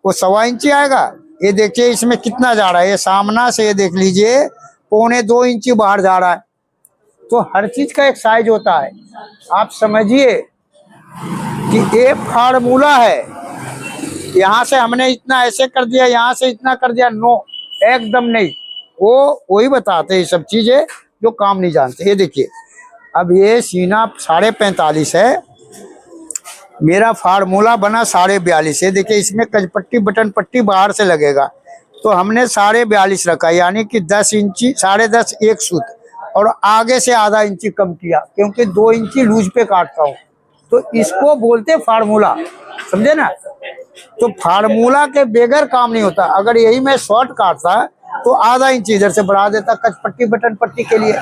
वो 1.25 इंची आएगा। ये देखिए इसमें कितना जा रहा है, ये सामना से ये देख लीजिए 1.25 इंची बाहर जा रहा है। तो हर चीज का एक साइज होता है। आप समझिए कि ये फार्मूला है यहाँ से हमने इतना ऐसे कर दिया, यहाँ से इतना कर दिया, नो, एकदम नहीं। वो वही बताते हैं सब चीजें जो काम नहीं जानते। ये देखिए, अब ये सीना 45.5 है, मेरा फार्मूला बना 42.5 है। देखिए इसमें कजपट्टी बटन पट्टी बाहर से लगेगा, तो हमने 42.5 रखा, यानी कि 10 इंची 10.5 एक सूत, और आगे से आधा इंची कम किया, क्योंकि 2 इंची लूज पे काटता हूँ। तो इसको बोलते फार्मूला, समझे ना। तो फार्मूला के बगैर काम नहीं होता। अगर यही मैं शॉर्ट काटता तो आधा इंच इधर से बढ़ा देता कचपट्टी बटन पट्टी के लिए।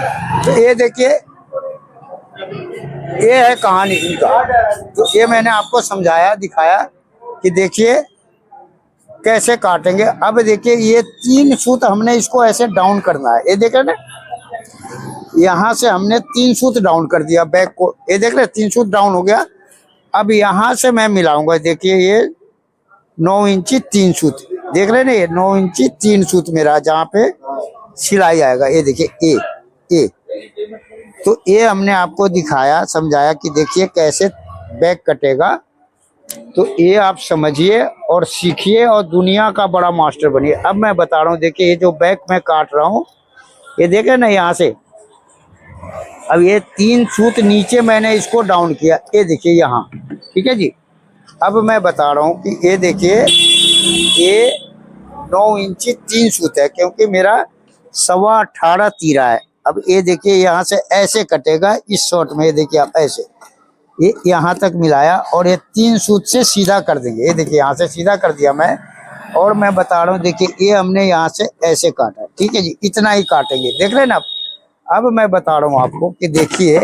तो ये देखिए, ये है कहानी इनका। तो ये मैंने आपको समझाया, दिखाया कि देखिए कैसे काटेंगे। अब देखिए ये 3 सूत हमने इसको ऐसे डाउन करना है। ये देख रहे ना, यहाँ से हमने 3 सूत डाउन कर दिया बैक को। ये देख रहे 3 सूत डाउन हो गया। अब यहाँ से मैं मिलाऊंगा, देखिए ये 9 इंची 3 सूत, देख रहे ना, ये 9 इंची 3 सूत मेरा जहाँ पे सिलाई आएगा। ये देखिए ए। तो ये हमने आपको दिखाया, समझाया कि देखिए कैसे बैक कटेगा। तो ये आप समझिए और सीखिए और दुनिया का बड़ा मास्टर बनिए। अब मैं बता रहा हूँ, देखिए ये जो बैक मैं काट रहा हूँ, ये देखे ना यहाँ से, अब ये 3 सूत नीचे मैंने इसको डाउन किया, ये देखिए यहाँ, ठीक है जी। अब मैं बता रहा हूँ कि ये देखिए ये 9 इंची 3 सूत है, क्योंकि मेरा 18.25 तीरा है। अब ये देखिए यहाँ से ऐसे कटेगा इस शॉर्ट में। ये देखिए आप ऐसे, ये यहाँ तक मिलाया और ये 3 सूत से सीधा कर देंगे। ये देखिए यहाँ से सीधा कर दिया मैं, और मैं बता रहा हूँ देखिए ये हमने यहाँ से ऐसे काटा, ठीक है जी, इतना ही काटेंगे, देख रहे हैं ना। अब मैं बता रहा हूँ आपको कि देखिए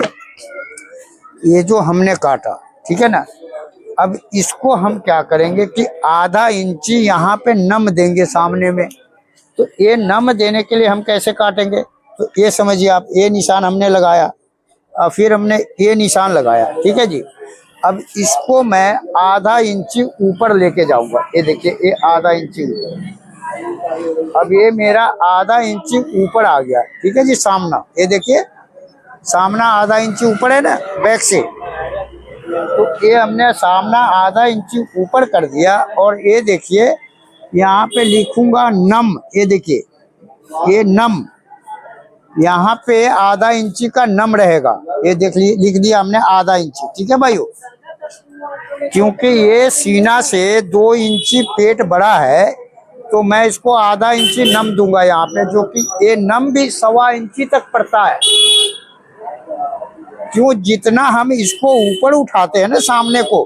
ये जो हमने काटा, ठीक है ना, अब इसको हम क्या करेंगे कि आधा इंची यहाँ पे नम देंगे सामने में। तो ये नम देने के लिए हम कैसे काटेंगे, तो ये समझिए आप, ये निशान हमने लगाया और फिर हमने ये निशान लगाया, ठीक है जी। अब इसको मैं आधा इंची ऊपर लेके जाऊंगा। ये देखिए ये आधा इंची ऊपर, अब ये मेरा आधा इंची ऊपर आ गया, ठीक है जी, सामना। ये देखिए सामना आधा इंची ऊपर है ना बैक से, तो ये हमने सामना आधा इंची ऊपर कर दिया। और ये देखिए यहाँ पे लिखूंगा नम, ये देखिए ये नम, यहाँ पे आधा इंची का नम रहेगा। ये देख लिख दिया हमने आधा इंची, ठीक है भाइयों। क्योंकि ये सीना से 2 इंची पेट बड़ा है, तो मैं इसको आधा इंची नम दूंगा यहाँ पे, जो कि ये नम भी 1.25 इंची तक पड़ता है। क्यों, जितना हम इसको ऊपर उठाते हैं ना सामने को,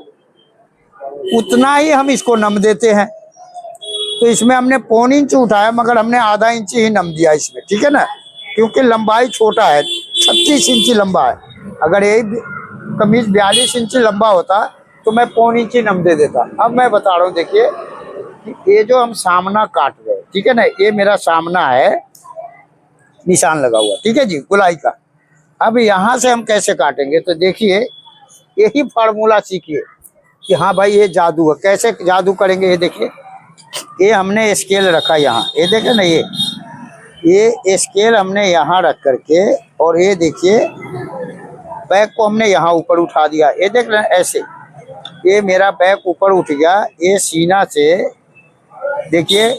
उतना ही हम इसको नम देते हैं। तो इसमें हमने 1.25 इंच उठाया, मगर हमने आधा इंची ही नम दिया इसमें, ठीक है ना, क्योंकि लंबाई छोटा है, 36 इंची लंबा है। अगर यही कमीज 42 इंची लंबा होता तो मैं 1.25 इंची नम दे देता। अब मैं बता रहा हूँ देखिए कि ये जो हम सामना काट रहे हैं, ठीक है ना, ये मेरा सामना है, निशान लगा हुआ, ठीक है जी, गुलाई का। अब यहाँ से हम कैसे काटेंगे, तो देखिए यही फार्मूला सीखिए कि हाँ भाई ये जादू है। कैसे जादू करेंगे, ये देखिए, ये हमने स्केल रखा यहाँ, ये देखे ना, ये स्केल हमने यहाँ रख करके, और ये देखिए बैक को हमने यहाँ ऊपर उठा दिया। ये देख रहे हैं ऐसे, ये मेरा बैक ऊपर उठ गया। ये सीना से देखिए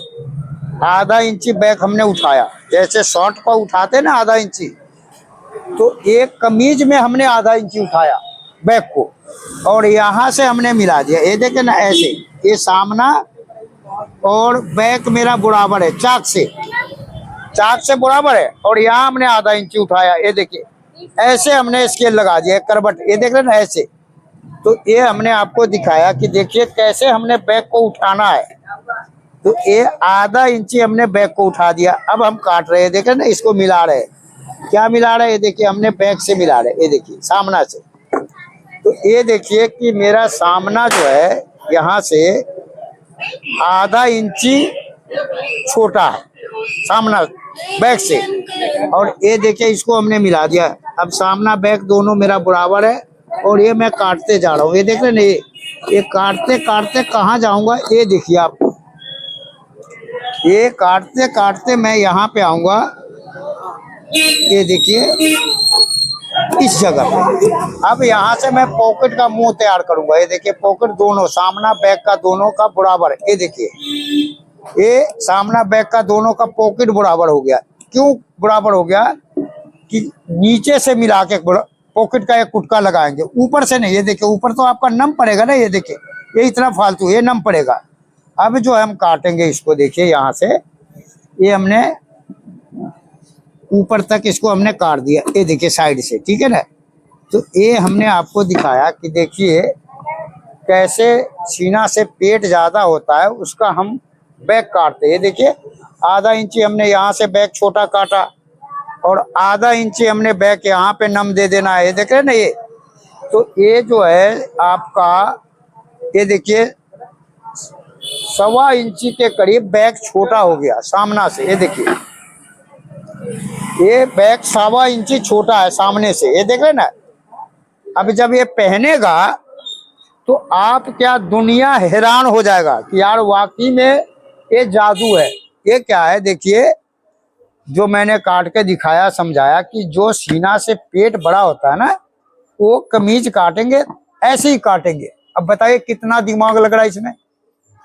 आधा इंची बैक हमने उठाया, जैसे शॉर्ट को उठाते ना आधा इंची, तो एक कमीज में हमने आधा इंची उठाया बैक को, और यहाँ से हमने मिला दिया। ये देखे ना ऐसे, ये सामना और बैक मेरा बराबर है, चाक से बराबर है, और यहाँ हमने आधा इंची उठाया। ये देखिए ऐसे हमने स्केल लगा दिया करवट, ये देख रहे ना ऐसे। तो ये हमने आपको दिखाया कि देखिए कैसे हमने बैक को उठाना है। तो ये आधा इंची हमने बैक को उठा दिया। अब हम काट रहे हैं, देख रहे ना, इसको मिला रहे हैं। क्या मिला रहे हैं, ये देखिए हमने बैक से मिला रहे हैं, ये देखिए सामना से। तो ये देखिए कि मेरा सामना जो है यहाँ से आधा इंची छोटा है सामना बैक से, और ये देखिए इसको हमने मिला दिया। अब सामना बैक दोनों मेरा बराबर है, और ये मैं काटते जा रहा हूँ। ये देख रहे ना, ये काटते काटते कहाँ जाऊंगा, ये देखिए आप, ये काटते काटते मैं यहाँ पे आऊंगा। ये देखिए इस जगह पे। अब यहाँ से मैं पॉकेट का मुंह तैयार करूंगा। ये देखिए पॉकेट दोनों सामना बैक का दोनों का बराबर। ये देखिए ये सामना बैक का दोनों का पॉकेट बराबर हो गया। क्यों बराबर हो गया कि नीचे से मिला के पॉकेट का एक कुटका लगाएंगे, ऊपर से नहीं। ये देखिए ऊपर तो आपका नम पड़ेगा ना, ये देखिए ये इतना फालतू ये नम पड़ेगा। अब जो है हम काटेंगे इसको, देखिए यहाँ से ये हमने ऊपर तक इसको हमने काट दिया। ये देखिए साइड से, ठीक है ना। तो ये हमने आपको दिखाया कि देखिए कैसे सीना से पेट ज्यादा होता है उसका हम बैक काटते हैं। ये देखिए आधा इंची हमने यहाँ से बैक छोटा काटा और आधा इंची हमने बैक यहाँ पे नम दे देना है। ये देख रहे हैं ना ये। तो ये जो है आपका ये देखिए 1.25 इंची के करीब बैक छोटा हो गया सामना से। ये देखिए ये बैक 1.25 इंची छोटा है सामने से। ये देख रहे हैं ना। अब जब ये पहनेगा तो आप क्या दुनिया हैरान हो जाएगा कि यार वाकई में ये जादू है। ये क्या है देखिए, जो मैंने काट के दिखाया समझाया कि जो सीना से पेट बड़ा होता है ना वो कमीज काटेंगे ऐसे ही काटेंगे। अब बताइए कितना दिमाग लग रहा है इसमें।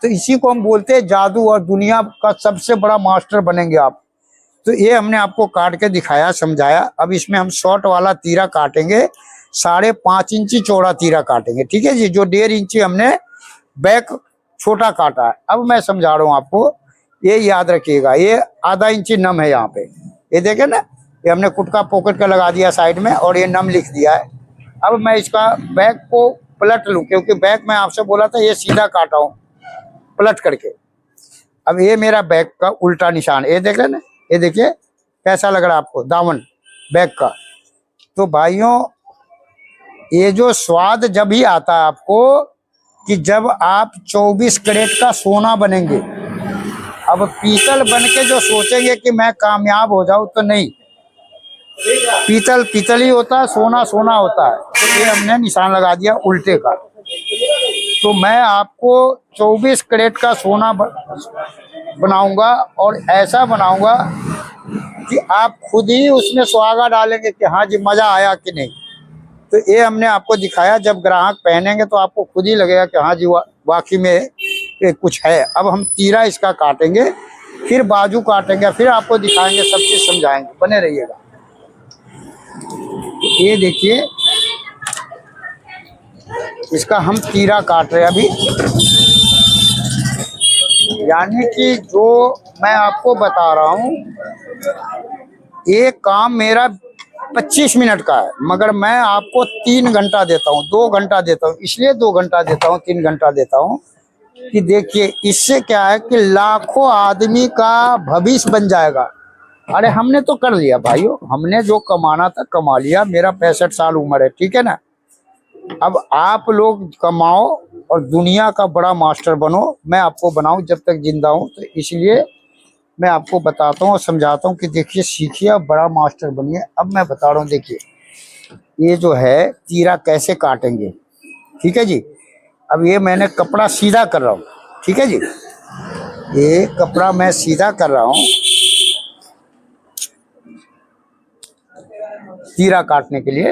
तो इसी को हम बोलते हैं जादू और दुनिया का सबसे बड़ा मास्टर बनेंगे आप। तो ये हमने आपको काट के दिखाया समझाया। अब इसमें हम शॉर्ट वाला तीरा काटेंगे, 5.5 इंची चौड़ा तीरा काटेंगे, ठीक है जी। जो 1.5 इंची हमने बैक छोटा काटा है। अब मैं समझा रहा हूँ आपको, ये याद रखिएगा। ये आधा इंची नम है यहाँ पे, ये देखे ना। ये हमने कुटका पॉकेट का लगा दिया साइड में और ये नम लिख दिया है। अब मैं इसका बैक को पलट लूँ क्योंकि बैक मैं आपसे बोला था ये सीधा काटा हूँ पलट करके। अब ये मेरा बैक का उल्टा निशान, ये देखे ना। ये देखिए कैसा लग रहा है आपको दामन बैक का। तो भाइयों ये जो स्वाद जब ही आता है आपको कि जब आप 24 कैरेट का सोना बनेंगे। अब पीतल बन के जो सोचेंगे कि मैं कामयाब हो जाऊं, तो नहीं। पीतल पीतल ही होता है, सोना सोना होता है। तो ये हमने निशान लगा दिया उल्टे का। तो मैं आपको 24 कैरेट का सोना बनाऊंगा और ऐसा बनाऊंगा कि आप खुद ही उसमें सुहागा डालेंगे कि हाँ जी मजा आया कि नहीं। तो ये हमने आपको दिखाया। जब ग्राहक पहनेंगे तो आपको खुद ही लगेगा कि हाँ जी वाकई में ये कुछ है। अब हम तीरा इसका काटेंगे, फिर बाजू काटेंगे, फिर आपको दिखाएंगे, सब चीज समझाएंगे। बने रहिएगा। तो ये देखिए इसका हम तीरा काट रहे हैं अभी। यानी कि जो मैं आपको बता रहा हूँ ये काम मेरा 25 मिनट का है, मगर मैं आपको 3 घंटा देता हूँ, 2 घंटा देता हूँ। इसलिए 2 घंटा देता हूँ, 3 घंटा देता हूँ कि देखिए इससे क्या है कि लाखों आदमी का भविष्य बन जाएगा। अरे हमने तो कर लिया भाइयों, हमने जो कमाना था कमा लिया। मेरा 65 साल उम्र है, ठीक है ना। अब आप लोग कमाओ और दुनिया का बड़ा मास्टर बनो। मैं आपको बनाऊं जब तक जिंदा हूं। तो इसलिए मैं आपको बताता हूँ और समझाता हूँ कि देखिए सीखिए अब बड़ा मास्टर बनिए। अब मैं बता रहा हूँ, देखिए ये जो है तीरा कैसे काटेंगे, ठीक है जी। अब ये मैंने कपड़ा सीधा कर रहा हूँ, ठीक है जी। ये कपड़ा मैं सीधा कर रहा हूँ तीरा काटने के लिए।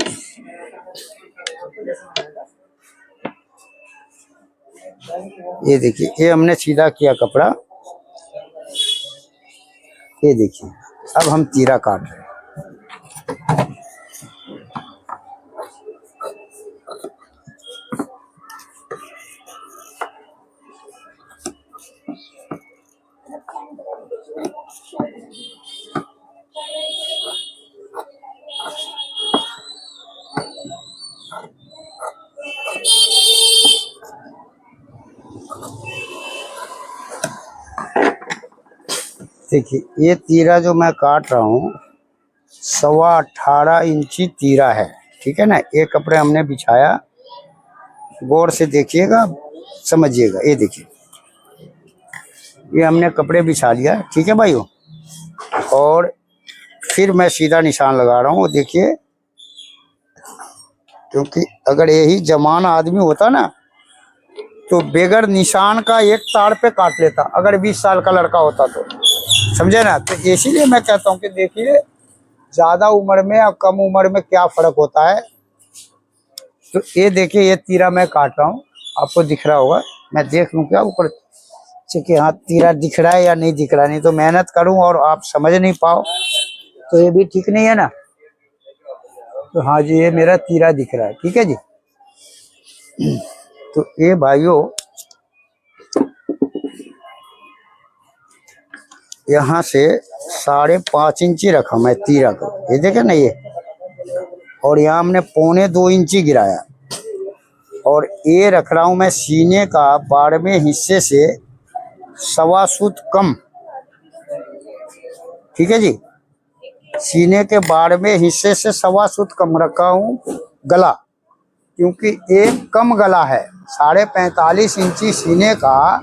ये देखिए ये हमने सीधा किया कपड़ा। ये देखिए अब हम तीरा काट रहे हैं। देखिए ये तीरा जो मैं काट रहा हूँ 18.25 इंची तीरा है, ठीक है ना। ये कपड़े हमने बिछाया, गौर से देखिएगा, समझिएगा। ये देखिए ये हमने कपड़े बिछा लिया, ठीक है भाइयों। और फिर मैं सीधा निशान लगा रहा हूँ, देखिए। क्योंकि अगर यही जवान आदमी होता ना तो बेगर निशान का एक ताड़ पे काट लेता, अगर 20 साल का लड़का होता तो, समझे ना। तो इसीलिए मैं कहता हूँ कि देखिए ज्यादा उम्र में और कम उम्र में क्या फर्क होता है। तो ये देखिए, ये तीरा मैं काट रहा हूँ, आपको दिख रहा होगा। मैं देख लूँ क्या ऊपर से कि हाँ तीरा दिख रहा है या नहीं दिख रहा, नहीं तो मेहनत करूँ और आप समझ नहीं पाओ तो ये भी ठीक नहीं है ना। तो हाँ जी, ये मेरा तीरा दिख रहा है, ठीक है जी। तो ये भाइयों, यहाँ से 5.5 इंची रखा मैं तीरा को, ये देखे ना ये, और यहाँ हमने 1.25 इंची गिराया, और ये रख रहा हूँ मैं सीने का 12वें हिस्से से 1.25 सूत कम, ठीक है जी। सीने के 12वें हिस्से से 1.25 सूत कम रखा हूँ गला, क्योंकि एक कम गला है। 45.5 इंची सीने का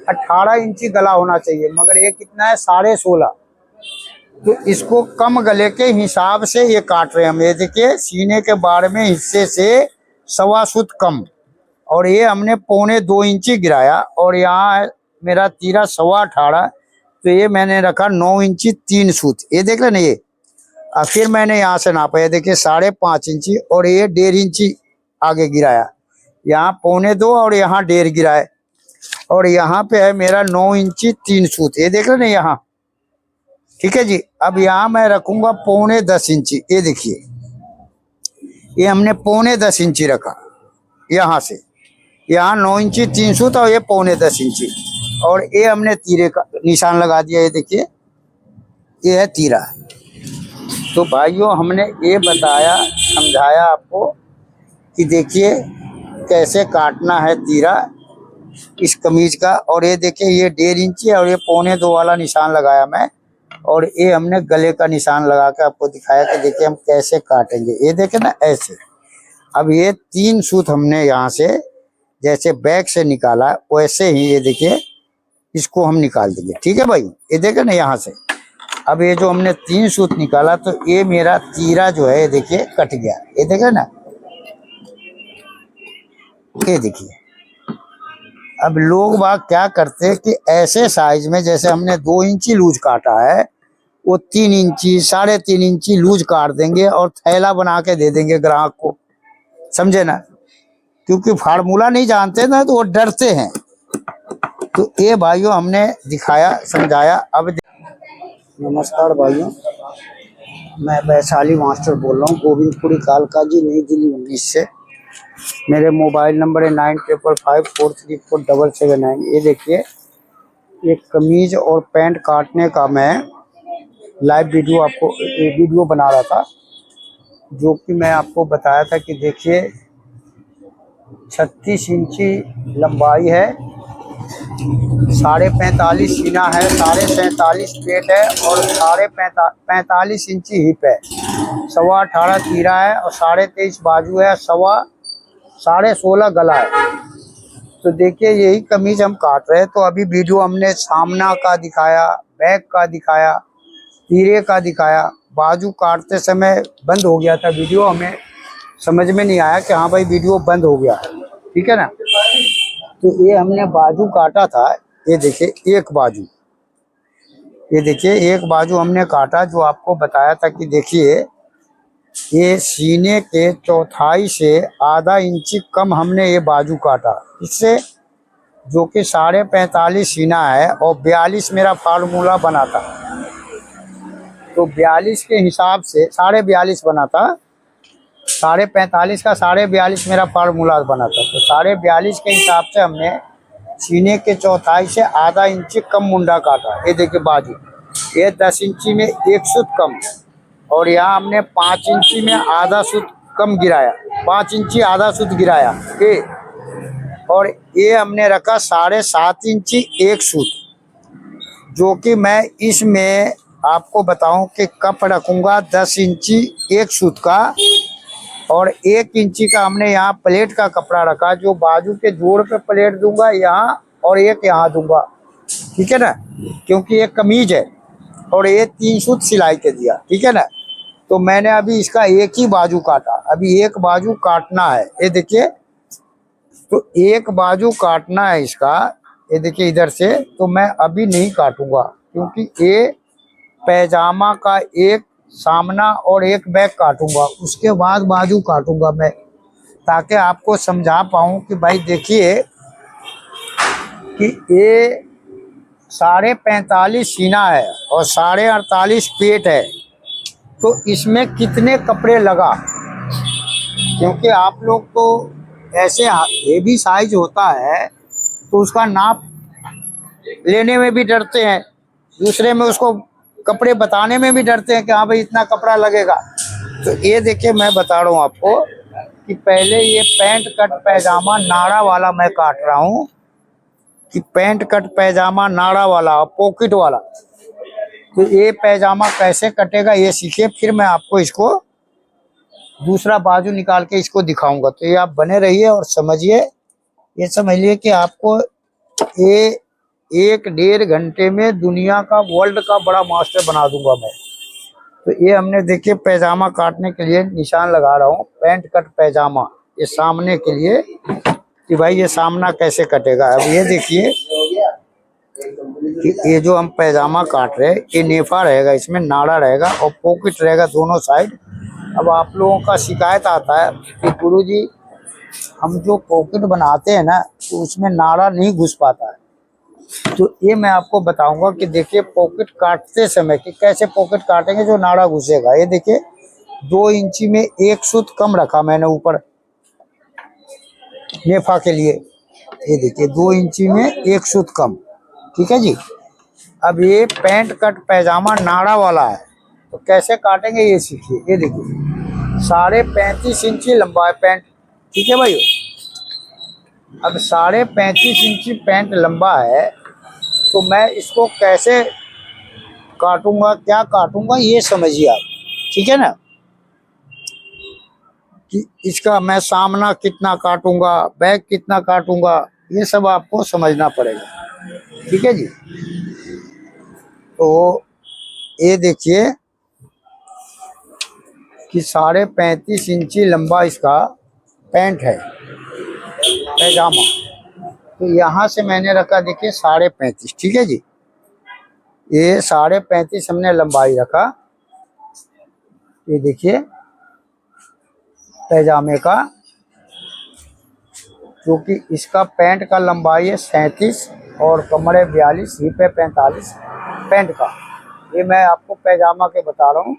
18 इंची गला होना चाहिए, मगर ये कितना है 16.5। तो इसको कम गले के हिसाब से ये काट रहे हैं हम। ये देखिए, सीने के 12वें हिस्से से 1.25 सूत कम, और ये हमने 1.25 इंची गिराया, और यहाँ मेरा तीरा 18.25, तो ये मैंने रखा 9 इंची 3 सूत, ये देख रहे ना ये। और फिर मैंने यहाँ से नापा, ये देखिए 5.5 इंची, और ये 1.5 इंची आगे गिराया, यहाँ 1.25 और यहाँ 1.5 गिराए, और यहाँ पे है मेरा 9 इंची 3 सूत, ये देख रहे ना यहाँ, ठीक है जी। अब यहाँ मैं रखूंगा 9.25 इंची, ये देखिए, ये हमने 9.25 इंची रखा यहाँ से, यहाँ 9 इंची 3 सूत, और ये 9.25 इंची, और ये हमने तीरे का निशान लगा दिया, ये देखिए, ये है तीरा। तो भाइयों, हमने ये बताया, समझाया आपको कि देखिए कैसे काटना है तीरा इस कमीज का। और ये देखिए, ये 1.5 इंची और ये 1.25 वाला निशान लगाया मैं, और ये हमने गले का निशान लगा के आपको दिखाया कि देखिए हम कैसे काटेंगे। ये देखे ना ऐसे। अब ये 3 सूत हमने यहाँ से जैसे बैक से निकाला, वैसे ही ये देखिए इसको हम निकाल देंगे, ठीक है भाई। ये देखे ना यहाँ से। अब ये जो हमने 3 सूत निकाला, तो ये मेरा तीरा जो है, ये देखिए कट गया, ये देखे ना, ये देखिए। अब लोग बाग क्या करते हैं कि ऐसे साइज में, जैसे हमने 2 इंची लूज काटा है, वो 3 इंची 3.5 इंची लूज काट देंगे और थैला बना के दे देंगे ग्राहक को, समझे ना। क्योंकि फार्मूला नहीं जानते ना, तो वो डरते हैं। तो ये भाइयों हमने दिखाया, समझाया। अब नमस्कार भाइयों, मैं वैशाली मास्टर बोल रहा हूँ, गोविंदपुरी कालका जी, नई दिल्ली 19 से। मेरे मोबाइल नंबर है 9555434779। ये देखिए, एक कमीज और पैंट काटने का मैं लाइव वीडियो आपको वीडियो बना रहा था, जो कि मैं आपको बताया था कि देखिए 36 इंची लंबाई है, 45.5 सीना है, 47.5 पेट है, और 45 इंची हिप है, 18.25 तीरा है, और 23.5 बाजू है, 16.5 गला है। तो देखिए यही कमीज हम काट रहे हैं। तो अभी वीडियो हमने सामना का दिखाया, बैक का दिखाया, तीरे का दिखाया। बाजू काटते समय बंद हो गया था वीडियो, हमें समझ में नहीं आया कि हाँ भाई वीडियो बंद हो गया है, ठीक है ना। तो ये हमने बाजू काटा था, ये देखिए एक बाजू, ये देखिए एक बाजू हमने काटा, जो आपको बताया था कि देखिए ये सीने के चौथाई से आधा इंची कम हमने ये बाजू काटा, इससे जो कि 45.5 सीना है, और 42 मेरा फार्मूला बना था। तो 42 के हिसाब से 42.5 बना था, 45.5 का 42.5 मेरा फार्मूला बना था। तो 42.5 के हिसाब से हमने सीने के चौथाई से आधा इंची कम मुंडा काटा। ये देखिए बाजू, ये 10 इंची में 1 सूत कम, और यहाँ हमने 5 इंची में आधा सूत कम गिराया, 5 इंची आधा सूत गिराया ये। और ये हमने रखा 7.5 इंची 1 सूत, जो कि मैं इसमें आपको बताऊं कि कप रखूंगा 10 इंची 1 सूत का, और 1 इंची का हमने यहाँ प्लेट का कपड़ा रखा, जो बाजू के जोड़ पे प्लेट दूंगा यहाँ, और एक यहाँ दूंगा, ठीक है ना, क्योंकि ये कमीज है। और ये 3 सूत सिलाई के दिया, ठीक है ना। तो मैंने अभी इसका एक ही बाजू काटा, अभी एक बाजू काटना है, ये देखिए। तो एक बाजू काटना है इसका, ये देखिए इधर से। तो मैं अभी नहीं काटूंगा, क्योंकि ये पैजामा का एक सामना और एक बैक काटूंगा, उसके बाद बाजू काटूंगा मैं, ताकि आपको समझा पाऊँ कि भाई देखिए कि ये 45.5 सीना है और 48.5 पेट है, तो इसमें कितने कपड़े लगा। क्योंकि आप लोग तो ऐसे हेवी साइज होता है तो उसका नाप लेने में भी डरते हैं, दूसरे में उसको कपड़े बताने में भी डरते हैं कि हाँ भाई इतना कपड़ा लगेगा। तो ये देखिए मैं बता रहा हूँ आपको कि पहले ये पैंट कट पैजामा नाड़ा वाला मैं काट रहा हूँ, कि पैंट कट पैजामा नाड़ा वाला पॉकेट वाला। तो ये पैजामा कैसे कटेगा ये सीखिए, फिर मैं आपको इसको दूसरा बाजू निकाल के इसको दिखाऊंगा। तो ये आप बने रहिए और समझिए, ये समझिए कि आपको ये 1-1.5 घंटे में दुनिया का वर्ल्ड का बड़ा मास्टर बना दूंगा मैं। तो ये हमने देखिए पैजामा काटने के लिए निशान लगा रहा हूँ, पैंट कट पैजामा, ये सामने के लिए कि भाई ये सामना कैसे कटेगा। अब ये देखिए कि ये जो हम पैजामा काट रहे हैं ये नेफा रहेगा, इसमें नाड़ा रहेगा और पॉकेट रहेगा दोनों साइड। अब आप लोगों का शिकायत आता है कि गुरुजी हम जो पॉकेट बनाते हैं ना तो उसमें नाड़ा नहीं घुस पाता है। तो ये मैं आपको बताऊंगा कि देखिए पॉकेट काटते समय कि कैसे पॉकेट काटेंगे जो नाड़ा घुसेगा। ये देखिए 2 इंची में 1 सूत कम रखा मैंने ऊपर नेफा के लिए, ये देखिए 2 इंची में 1 सूत कम, ठीक है जी। अब ये पैंट कट पैजामा नाड़ा वाला है तो कैसे काटेंगे ये सीखिए। ये देखिए 35.5 इंची लंबा है पैंट, ठीक है भाई। अब 35.5 इंची पैंट लंबा है तो मैं इसको कैसे काटूंगा, क्या काटूंगा ये समझिए आप, ठीक है ना। कि इसका मैं सामना कितना काटूंगा, बैक कितना काटूंगा, ये सब आपको समझना पड़ेगा, ठीक है जी। तो ये देखिए कि 35.5 इंची लंबा इसका पैंट है पैजामा। तो यहाँ से मैंने रखा देखिए 35.5, ठीक है जी। ये 35.5 हमने लंबाई रखा, ये देखिए पैजामे का, क्योंकि इसका पैंट का लंबाई है 37 और कमर है 42, हिप है 45 पैंट का। ये मैं आपको पैजामा के बता रहा हूँ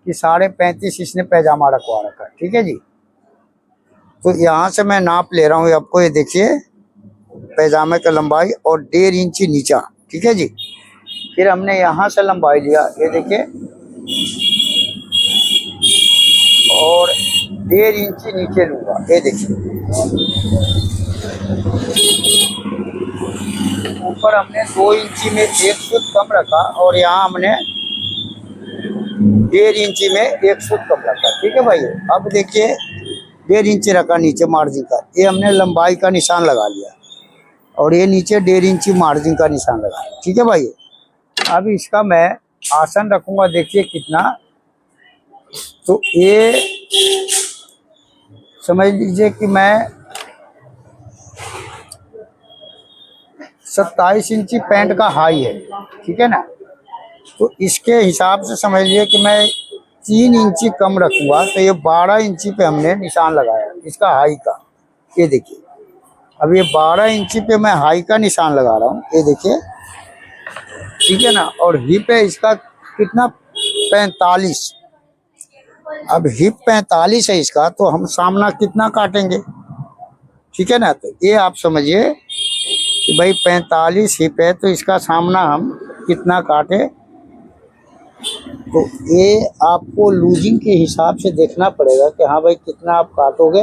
कि 35.5 इसने पैजामा रखवा रखा है, ठीक है जी। तो यहाँ से मैं नाप ले रहा हूँ आपको, ये देखिए पैजामे का लंबाई और 1.5 इंची नीचा, ठीक है जी। फिर हमने यहाँ से लंबाई लिया, ये देखिए, और 1.5 इंची नीचे लूंगा, ये देखिए। ऊपर हमने 2 इंची में 1 सूत कम रखा और यहाँ हमने 1.5 इंची में 1 सूत कम रखा, ठीक है भाई। अब देखिए 1.5 इंची रखा नीचे मार्जिन का, ये हमने लंबाई का निशान लगा लिया और ये नीचे 1.5 इंची मार्जिन का निशान लगा, ठीक है भाई। अब इसका मैं आसन रखूंगा, देखिए कितना। तो ये समझ लीजिए कि मैं 27 इंची पैंट का हाई है, ठीक है ना। तो इसके हिसाब से समझ लीजिए कि मैं 3 इंची कम रखूंगा, तो ये 12 इंची पे हमने निशान लगाया इसका हाई का, ये देखिए। अब ये 12 इंची पे मैं हाई का निशान लगा रहा हूँ, ये देखिए, ठीक है ना। और हिप है इसका कितना, 45। अब हिप 45 है इसका, तो हम सामना कितना काटेंगे, ठीक है ना। तो ये आप समझिए कि भाई 45 हिप है तो इसका सामना हम कितना काटे। तो ये आपको लूजिंग के हिसाब से देखना पड़ेगा कि हाँ भाई कितना आप काटोगे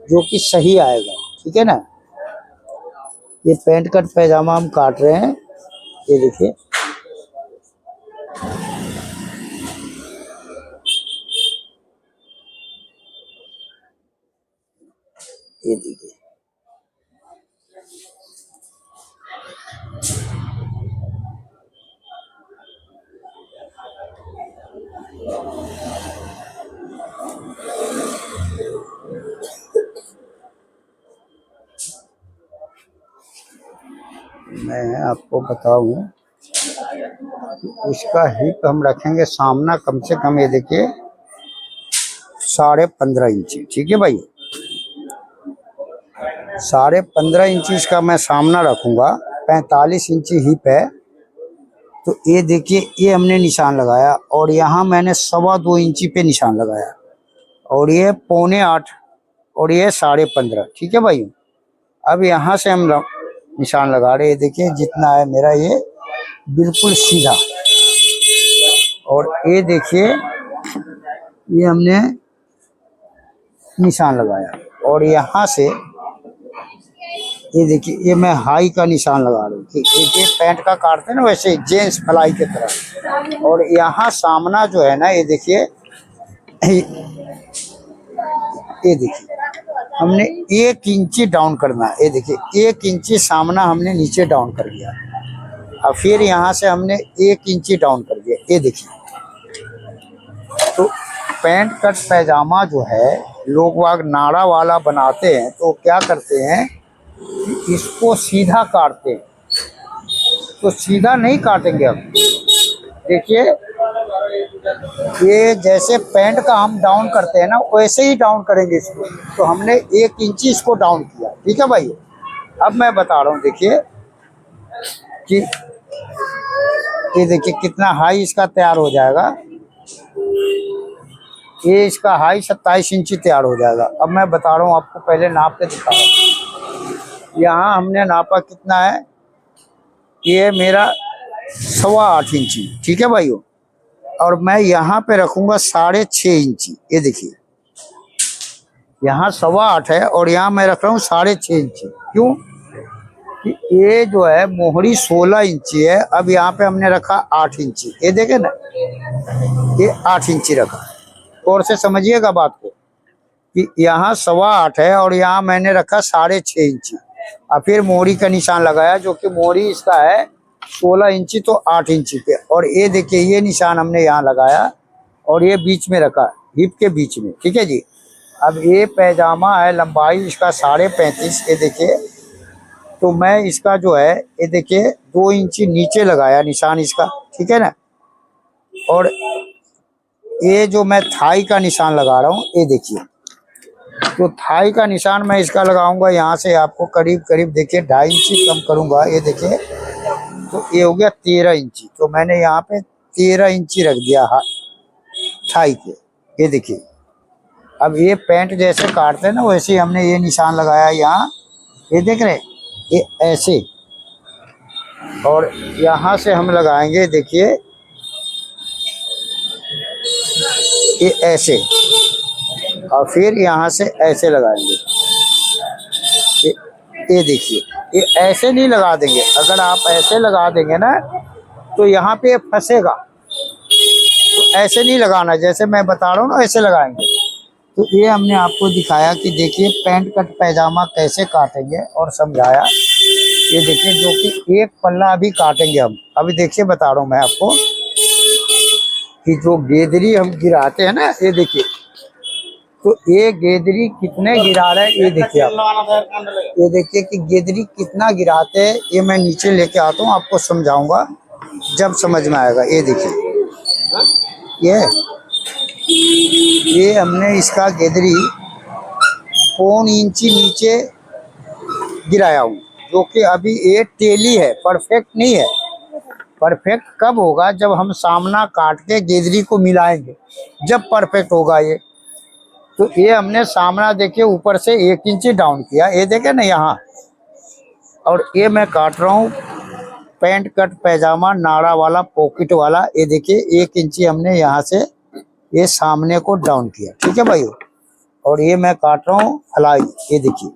जो कि सही आएगा, ठीक है ना। ये पैंट कट पैजामा हम काट रहे हैं, ये देखिए। ये देखिए मैं आपको बताऊं तो इसका हिप हम रखेंगे सामना कम से कम, ये देखिए 15.5 इंची। ठीक है भाई, 15.5 इंची इसका मैं सामना रखूंगा। 45 इंची हिप है। तो ये देखिए, ये हमने निशान लगाया और यहाँ मैंने 2.25 इंची पे निशान लगाया और ये 7.25 और ये 15.5। ठीक है भाई, अब यहाँ से हम निशान लगा रहे हैं। देखिए जितना है मेरा ये बिल्कुल सीधा, और ये देखिए ये हमने निशान लगाया और यहाँ से ये देखिए ये मैं हाई का निशान लगा रहा हूँ कि एक पैंट का काटते हैं ना वैसे जेंट्स फ्लाई की तरह। और यहाँ सामना जो है ना, ये देखिए हमने 1 इंची डाउन करना है। ये देखिए 1 इंची सामना हमने नीचे डाउन कर दिया और फिर यहाँ से हमने 1 इंची डाउन कर दिया। ये देखिए, तो पैंट कट पैजामा जो है लोग वाग नाड़ा वाला बनाते हैं तो क्या करते हैं, इसको सीधा काटते हैं। तो सीधा नहीं काटेंगे हम। देखिए ये जैसे पैंट का हम डाउन करते हैं ना, वैसे ही डाउन करेंगे इसको। तो हमने 1 इंची इसको डाउन किया। ठीक है भाई, अब मैं बता रहा हूँ। देखिए कि ये देखिए कितना हाई इसका तैयार हो जाएगा। ये इसका हाई 27 इंची तैयार हो जाएगा। अब मैं बता रहा हूँ आपको, पहले नाप के दिखा रहा हूँ। यहाँ हमने नापा कितना है, ये मेरा 8.25 इंची। ठीक है भाइयों, और मैं यहाँ पे रखूँगा 6.5 इंची। ये देखिए यहाँ 8.25 है और यहाँ मैं रख रहा हूँ 6.5 इंची। क्यों कि ये जो है मोहरी 16 इंची है। अब यहाँ पे हमने रखा 8 इंची। ये देखे ना, ये 8 इंची रखा। और से समझिएगा बात को कि यहाँ 8.25 है और यहाँ मैंने रखा 6.5 इंची और फिर मोहरी का निशान लगाया, जो कि मोहरी इसका है 16 इंची तो 8 इंची पे। और ये देखिए ये निशान हमने यहाँ लगाया और ये बीच में रखा, हिप के बीच में। ठीक है जी, अब ये पैजामा है लंबाई इसका 35.5। ये देखिए, तो मैं इसका जो है ये देखिए 2 इंची नीचे लगाया निशान इसका। ठीक है ना, और ये जो मैं थाई का निशान लगा रहा हूँ, ये देखिए, तो थाई का निशान मैं इसका लगाऊंगा यहाँ से आपको करीब करीब देखिए 2.5 इंची कम करूंगा। ये देखिए, तो ये हो गया 13 इंची। तो मैंने यहाँ पे 13 इंची रख दिया थाई के। ये देखिए, अब ये पैंट जैसे काटते हैं ना वैसे ही हमने ये निशान लगाया यहाँ। ये देख रहे, ये ऐसे, और यहाँ से हम लगाएंगे देखिए ये ऐसे, और फिर यहाँ से ऐसे लगाएंगे। ये देखिए, ये ऐसे नहीं लगा देंगे। अगर आप ऐसे लगा देंगे ना तो यहाँ पे फंसेगा। तो ऐसे नहीं लगाना, जैसे मैं बता रहा हूँ ना ऐसे लगाएंगे। तो ये हमने आपको दिखाया कि देखिए पैंट कट पैजामा कैसे काटेंगे और समझाया। ये देखिए, जो कि एक पल्ला अभी काटेंगे हम। अभी देखिए बता रहा हूँ मैं आपको कि जो गेदरी हम गिराते हैं ना, ये देखिए, तो ये गेदरी कितने गिरा रहे हैं ये देखिए आप। ये देखिए कि गेदरी कितना गिराते हैं। ये मैं नीचे लेके आता हूँ, आपको समझाऊंगा जब समझ में आएगा। ये देखिए, ये हमने इसका गेदरी 1 इंची नीचे गिराया हूँ, जो कि अभी ये टेली है, परफेक्ट नहीं है। परफेक्ट कब होगा, जब हम सामना काट के गेदरी को मिलाएंगे, जब परफेक्ट होगा ये। तो ये हमने सामना देखिए ऊपर से 1 इंची डाउन किया। ये देखे ना यहाँ, और ये मैं काट रहा हूँ पैंट कट पैजामा नाड़ा वाला पॉकेट वाला। ये देखिए 1 इंची हमने यहाँ से ये सामने को डाउन किया। ठीक है भाई, और ये मैं काट रहा हूँ फ्लाई। ये देखिए,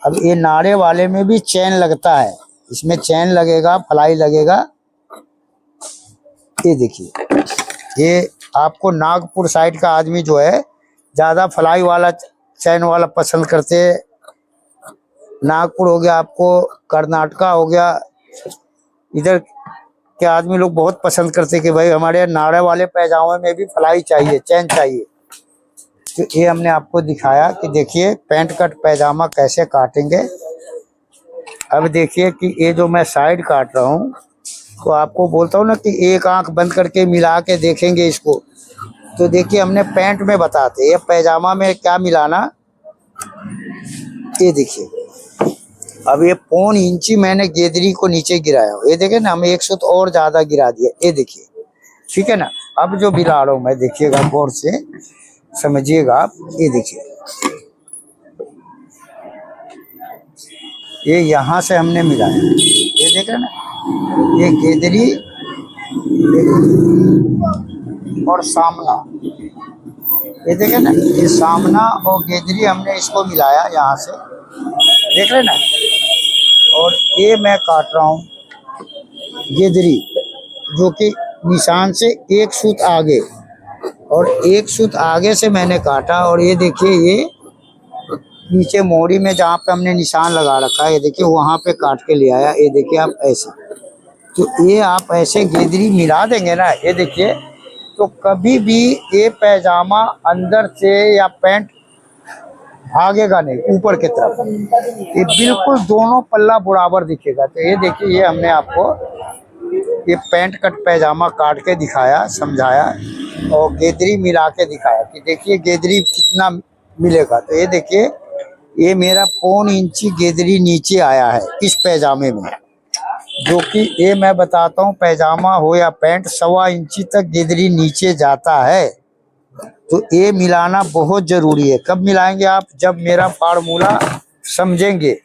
अब ये नाड़े वाले में भी चैन लगता है, इसमें चैन लगेगा, फ्लाई लगेगा। ये देखिए, ये आपको नागपुर साइड का आदमी जो है ज़्यादा फ्लाई वाला चैन वाला पसंद करते हैं। नागपुर हो गया, आपको कर्नाटका हो गया, इधर के आदमी लोग बहुत पसंद करते हैं कि भाई हमारे नाड़े वाले पैजामे में भी फ्लाई चाहिए, चैन चाहिए। तो ये हमने आपको दिखाया कि देखिए पैंट कट पैजामा कैसे काटेंगे। अब देखिए कि ये जो मैं साइड काट रहा हूँ, तो आपको बोलता हूँ ना कि एक आंख बंद करके मिला के देखेंगे इसको, तो देखिए हमने पैंट में बताते, ये पैजामा में क्या मिलाना, ये देखिए। अब ये 1.25 इंची मैंने गेदरी को नीचे गिराया, ये देखे ना, हम 100 और ज्यादा गिरा दिया, ये देखिए, ठीक है ना। अब जो मिला रहा हूँ मैं, देखिएगा गौर से समझिएगा आप, ये देखिए, ये यहाँ से हमने मिलाया, ये देख रहे ना, ये गेदरी और सामना, ये देखे ना, ये सामना और गेदरी हमने इसको मिलाया यहाँ से, देख रहे ना। और ये मैं काट रहा हूँ गेदरी, जो कि निशान से 1 सूत आगे, और 1 सूत आगे से मैंने काटा। और ये देखिए, ये नीचे मोहरी में जहाँ पे हमने निशान लगा रखा है, ये देखिए वहाँ पे काट के ले आया, ये देखिए आप ऐसे। तो ये आप ऐसे गेदरी मिला देंगे ना, ये देखिए, तो कभी भी ये पैजामा अंदर से या पैंट भागेगा नहीं ऊपर की तरफ, ये बिल्कुल दोनों पल्ला बराबर दिखेगा। तो ये देखिए, ये हमने आपको ये पैंट कट पैजामा काट के दिखाया, समझाया, और गेदरी मिला के दिखाया कि देखिए गेदरी कितना मिलेगा। तो ये देखिए, ये मेरा 1.25 इंची गेदरी नीचे आया है इस पैजामे में, जो कि ये मैं बताता हूँ, पैजामा हो या पैंट 1.25 इंची तक गेदरी नीचे जाता है। तो ये मिलाना बहुत जरूरी है। कब मिलाएंगे आप? जब मेरा फार्मूला समझेंगे।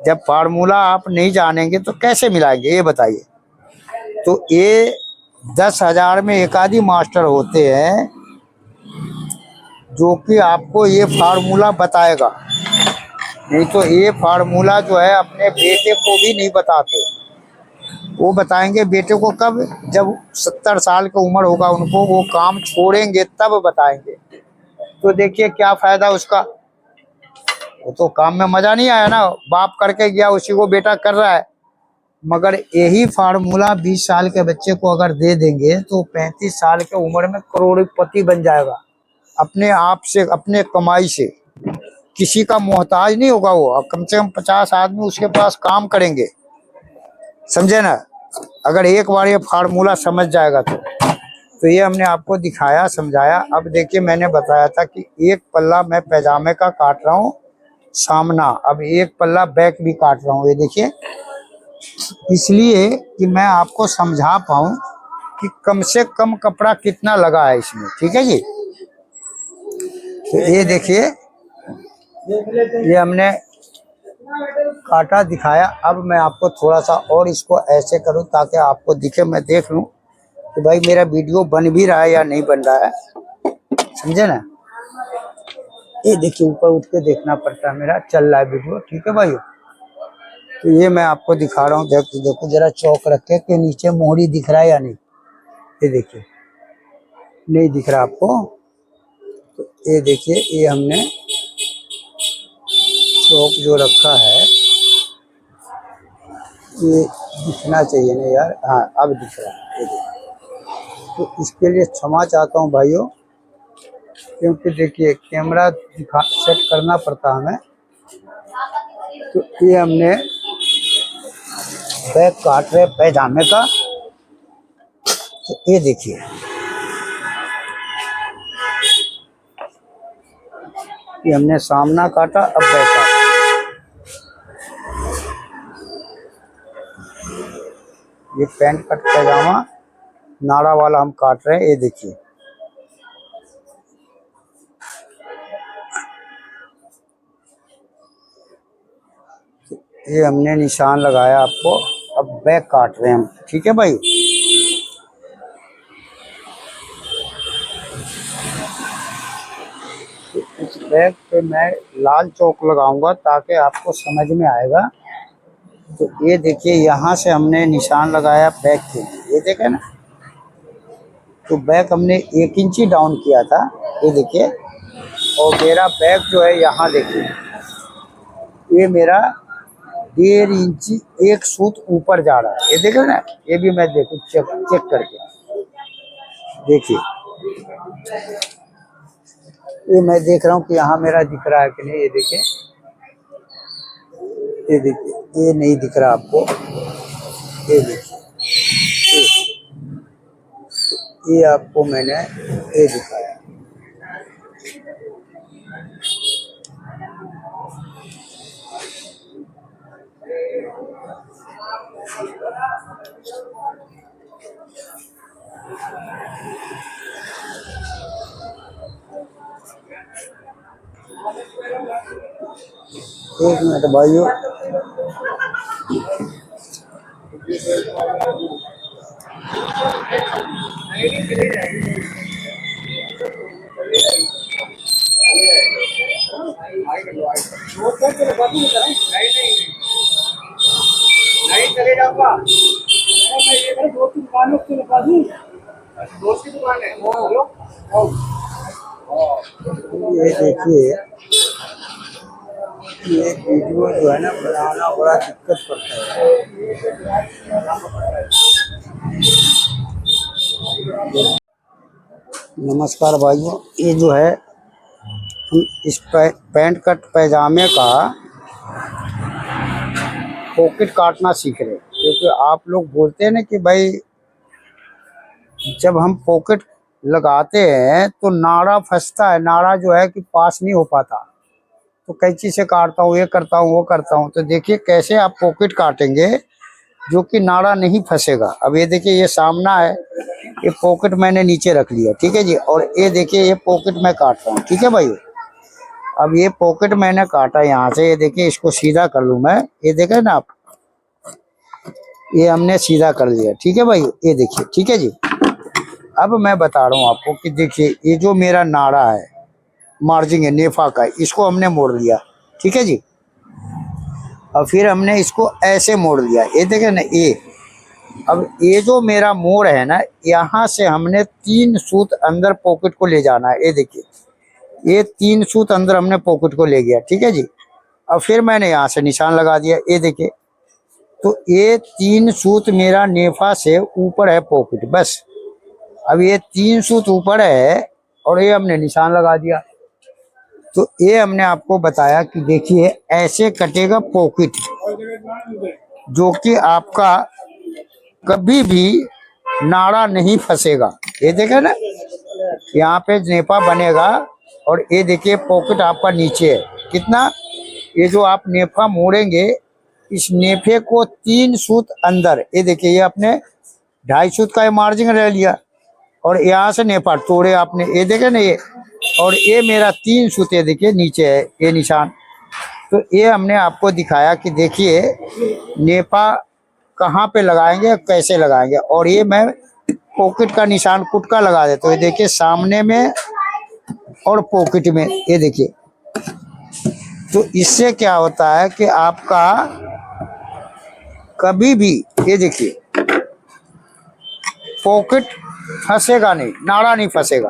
जब फार्मूला आप नहीं जानेंगे तो कैसे मिलाएंगे, ये बताइए। तो ये 10,000 में एक आधी मास्टर होते हैं जो कि आपको ये फार्मूला बताएगा, नहीं तो ये फार्मूला जो है अपने बेटे को भी नहीं बताते। वो बताएंगे बेटे को कब? जब 70 साल की उम्र होगा उनको, वो काम छोड़ेंगे तब बताएंगे। तो देखिए क्या फायदा उसका, वो तो काम में मजा नहीं आया ना, बाप करके गया उसी को बेटा कर रहा है। मगर यही फार्मूला 20 साल के बच्चे को अगर दे देंगे तो 35 साल के उम्र में करोड़पति बन जाएगा, अपने आप से, अपने कमाई से, किसी का मोहताज नहीं होगा वो। अब कम से कम 50 आदमी उसके पास काम करेंगे, समझे ना, अगर एक बार ये फार्मूला समझ जाएगा तो ये हमने आपको दिखाया, समझाया। अब देखिए, मैंने बताया था कि एक पल्ला मैं पैजामे का काट रहा हूँ सामना, अब एक पल्ला बैक भी काट रहा हूँ, ये देखिए, इसलिए कि मैं आपको समझा पाऊँ कि कम से कम कपड़ा कितना लगा है इसमें, ठीक है जी। तो ये देखिए, ये हमने काटा, दिखाया। अब मैं आपको थोड़ा सा और इसको ऐसे करूं ताकि आपको दिखे, मैं देख लूं कि भाई मेरा वीडियो बन भी रहा है या नहीं बन रहा है, समझे ना। ये देखिए, ऊपर उठ के देखना पड़ता है, मेरा चल रहा है वीडियो, ठीक है भाई। तो ये मैं आपको दिखा रहा हूँ, देखो जरा चौक रख के नीचे मोहरी दिख रहा है या नहीं, ये देखिए, नहीं दिख रहा आपको। तो ये देखिए, ये हमने चौक जो रखा है, ये दिखना चाहिए ना यार, हाँ अब दिख रहा है, ये देखिए। तो इसके लिए क्षमा चाहता हूँ भाइयों, क्योंकि देखिए कैमरा दिखा सेट करना पड़ता हमें। तो ये हमने बैक काट रहे पैजामे का, तो ये देखिए, ये हमने सामना काटा, अब बैक काटा। ये पैंट कट पैजामा नाड़ा वाला हम काट रहे हैं, ये देखिए। ये हमने निशान लगाया आपको, अब बैक काट रहे हैं हम, ठीक है भाई। इस बैक पे मैं लाल चौक लगाऊंगा ताकि आपको समझ में आएगा। तो ये देखिए, यहाँ से हमने निशान लगाया बैक के, ये देखे ना। तो बैक हमने 1 इंची डाउन किया था, ये देखिए। और मेरा बैक जो है यहाँ देखिए, ये मेरा 1.5 इंची 1 सूत ऊपर जा रहा है, ये देखे ना। ये भी मैं देखूँ चेक करके देखिए, ये मैं देख रहा हूँ कि यहाँ मेरा दिख रहा है कि नहीं, ये देखिए, ये देखिए, ये नहीं दिख रहा आपको, ये देखिए, ये आपको मैंने ये दिखाया। एक मिनट भाइयों, चले जाऊंगा दोस्त की दुकान उसके दोस्त की दुकान है। ये देखिए, ये वीडियो जो है ना बनाना बड़ा दिक्कत पड़ता है। नमस्कार भाइयों, ये जो है हम इस पैंट कट पैजामे का पॉकेट काटना सीख रहे हैं, क्योंकि आप लोग बोलते हैं ना कि भाई जब हम पॉकेट लगाते हैं तो नाड़ा फंसता है, नाड़ा जो है कि पास नहीं हो पाता, तो कैंची से काटता हूँ, ये करता हूँ, वो करता हूँ। तो देखिए कैसे आप पॉकेट काटेंगे जो कि नाड़ा नहीं फंसेगा। अब ये देखिए, ये सामना है, ये पॉकेट मैंने नीचे रख लिया, ठीक है जी। और ये देखिए, ये पॉकेट मैं काट रहा हूँ, ठीक है भाई। अब ये पॉकेट मैंने काटा यहाँ से, ये देखिए, इसको सीधा कर लूँ मैं, ये देखे ना आप, ये हमने सीधा कर लिया, ठीक है भाई, ये देखिए, ठीक है जी। अब मैं बता रहा हूँ आपको कि देखिए, ये जो मेरा नाड़ा है, मार्जिन है नेफा का, इसको हमने मोड़ लिया, ठीक है जी। और फिर हमने इसको ऐसे मोड़ लिया, ये देखे ना ये। अब ये जो मेरा मोड़ है ना, यहाँ से हमने 3 सूत अंदर पॉकेट को ले जाना है, ये देखिए, ये 3 सूत अंदर हमने पॉकेट को ले गया, ठीक है जी। अब फिर मैंने यहाँ से निशान लगा दिया, ये देखिए। तो ये 3 सूत मेरा नेफा से ऊपर है पॉकेट, बस। अब ये 3 सूत ऊपर है और ये हमने निशान लगा दिया। तो ये हमने आपको बताया कि देखिए ऐसे कटेगा पॉकेट, जो कि आपका कभी भी नाड़ा नहीं फंसेगा। ये देखे ना, यहाँ पे नेपा बनेगा और ये देखिए पॉकेट आपका नीचे है कितना। ये जो आप नेफा मोड़ेंगे, इस नेफे को 3 सूत अंदर, ये देखिए, ये आपने 2.5 सूत का मार्जिन रह लिया और यहाँ से नेफा तोड़े आपने, ये देखे ना ये। और ये मेरा 3 सूत, ये देखिए नीचे है ये निशान। तो ये हमने आपको दिखाया कि देखिए नेफा कहाँ पे लगाएंगे, कैसे लगाएंगे। और ये मैं पॉकेट का निशान कुटका लगा देता हूँ, ये देखिए सामने में और पॉकेट में, ये देखिए। तो इससे क्या होता है कि आपका कभी भी, ये देखिए, पॉकेट फंसेगा नहीं, नाड़ा नहीं फंसेगा।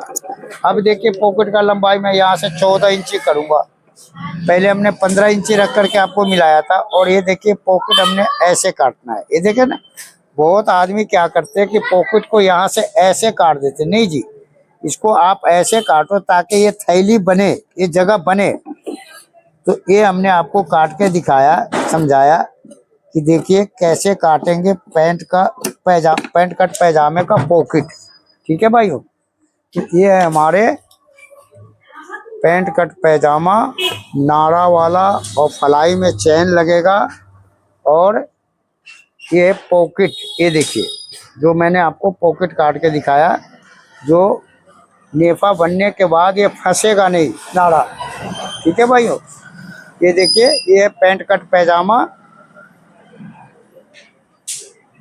अब देखिए पॉकेट का लंबाई मैं यहाँ से 14 इंची करूँगा, पहले हमने 15 इंची रख करके आपको मिलाया था। और ये देखिए पॉकेट हमने ऐसे काटना है, ये देखे ना। बहुत आदमी क्या करते हैं कि पॉकेट को यहाँ से ऐसे काट देते, नहीं जी, इसको आप ऐसे काटो ताकि ये थैली बने, ये जगह बने। तो ये हमने आपको काट के दिखाया, समझाया कि देखिए कैसे काटेंगे पैंट कट पैजामे का पॉकेट, ठीक है भाइयों। तो ये है हमारे पैंट कट पैजामा, नाड़ा वाला, और फलाई में चैन लगेगा। और ये पॉकेट, ये देखिए जो मैंने आपको पॉकेट काट के दिखाया, जो नेफा बनने के बाद ये फंसेगा नहीं नाड़ा, ठीक है भाइयों। ये देखिए, ये पैंट कट पैजामा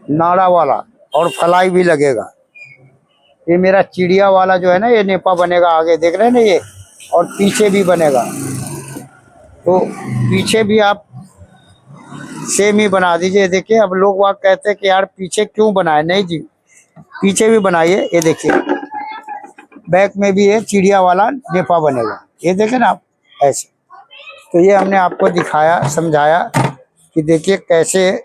नाड़ा वाला और फलाई भी लगेगा। ये मेरा चिड़िया वाला जो है ना, ये नेपा बनेगा आगे, देख रहे हैं ना ये। और पीछे भी बनेगा, तो पीछे भी आप सेम ही बना दीजिए। देखिए, अब लोग वहाँ कहते हैं कि यार पीछे क्यों बनाए, नहीं जी, पीछे भी बनाइए। ये देखिए बैक में भी ये चिड़िया वाला नेपा बनेगा, ये देखें ना आप, ऐसे। तो ये हमने आपको दिखाया, समझाया कि देखिए कैसे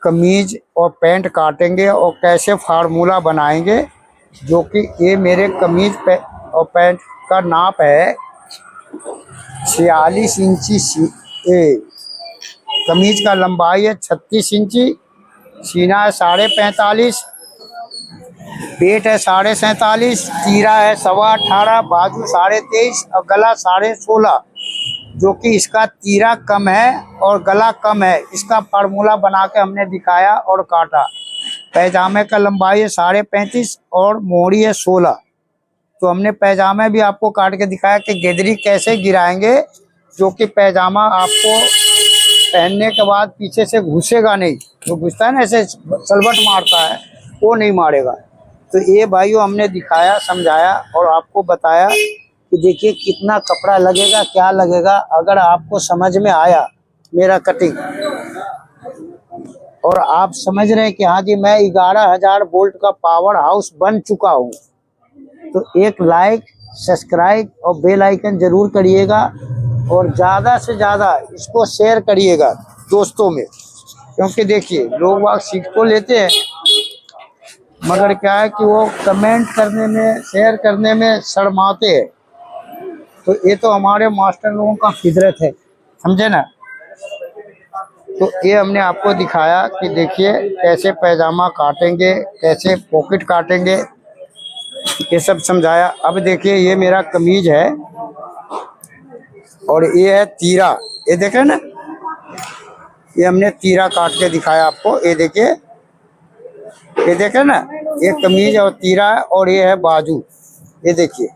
कमीज और पैंट काटेंगे और कैसे फार्मूला बनाएंगे। जो कि ये मेरे कमीज और पैंट का नाप है 46 इंची, कमीज का लंबाई है 36 इंची, सीना है 45.5, पेट है 47.5, तीरा है 18.25, बाजू 23.5 और गला 16.5, जो कि इसका तीरा कम है और गला कम है। इसका फार्मूला बना के हमने दिखाया और काटा। पैजामे का लंबाई है 35.5 और मोहरी है 16। तो हमने पैजामे भी आपको काट के दिखाया कि गेदरी कैसे गिराएंगे, जो कि पैजामा आपको पहनने के बाद पीछे से घुसेगा नहीं। जो घुसता है ना, ऐसे सलबट मारता है, वो नहीं मारेगा। तो ये भाइयों हमने दिखाया, समझाया और आपको बताया कि देखिए कितना कपड़ा लगेगा, क्या लगेगा। अगर आपको समझ में आया मेरा कटिंग और आप समझ रहे हैं कि हाँ जी मैं 11,000 वोल्ट का पावर हाउस बन चुका हूँ, तो एक लाइक, सब्सक्राइब और बेल आइकन जरूर करिएगा और ज़्यादा से ज़्यादा इसको शेयर करिएगा दोस्तों में। क्योंकि देखिए लोग बाग सीख तो लेते हैं, मगर क्या है कि वो कमेंट करने में, शेयर करने में शर्माते हैं। तो ये तो हमारे मास्टर लोगों का फितरत है, समझे ना। तो ये हमने आपको दिखाया कि देखिए कैसे पैजामा काटेंगे, कैसे पॉकेट काटेंगे, ये सब समझाया। अब देखिए ये मेरा कमीज है और ये है तीरा, ये देखें ना, ये हमने तीरा काट के दिखाया आपको। ये देखिए, ये देखें ना, ये कमीज और तीरा है और ये है बाजू। ये देखिए,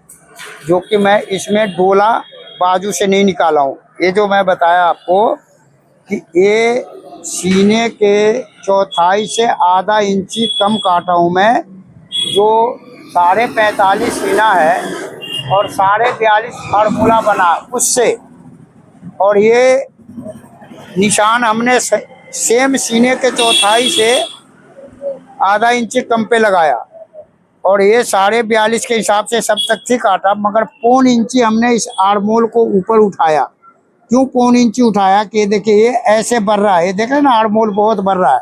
जो कि मैं इसमें डोला बाजू से नहीं निकाला हूँ। ये जो मैं बताया आपको कि ये सीने के चौथाई से आधा इंची कम काटा हूँ मैं। जो 45.5 सीना है और 42.5 फार्मूला बना उससे, और ये निशान हमने सेम सीने के चौथाई से आधा इंच कम पे लगाया और ये 42.5 के हिसाब से सब तक थी काटा, मगर 1.25 इंची हमने इस आर्मोल को ऊपर उठाया। क्यों 1.25 इंची उठाया कि देखिए ये ऐसे बढ़ रहा है, ये देख रहे हैं ना, आर्मोल बहुत बढ़ रहा है,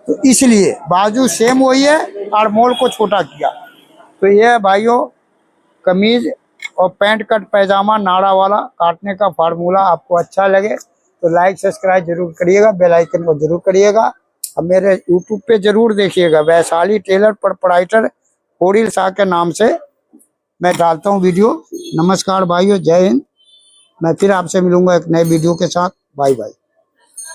तो इसलिए बाजू सेम वही है, आर्मोल को छोटा किया। तो ये भाइयों कमीज और पैंट कट पैजामा नाड़ा वाला काटने का फार्मूला आपको अच्छा लगे तो लाइक सब्सक्राइब जरूर करिएगा, बेल आइकन को जरूर करिएगा। अब मेरे यूट्यूब पे जरूर देखिएगा, वैशाली टेलर प्रोप्राइटर होडिल शाह के नाम से मैं डालता हूँ वीडियो। नमस्कार भाइयों, जय हिंद। मैं फिर आपसे मिलूंगा एक नए वीडियो के साथ। Bye bye.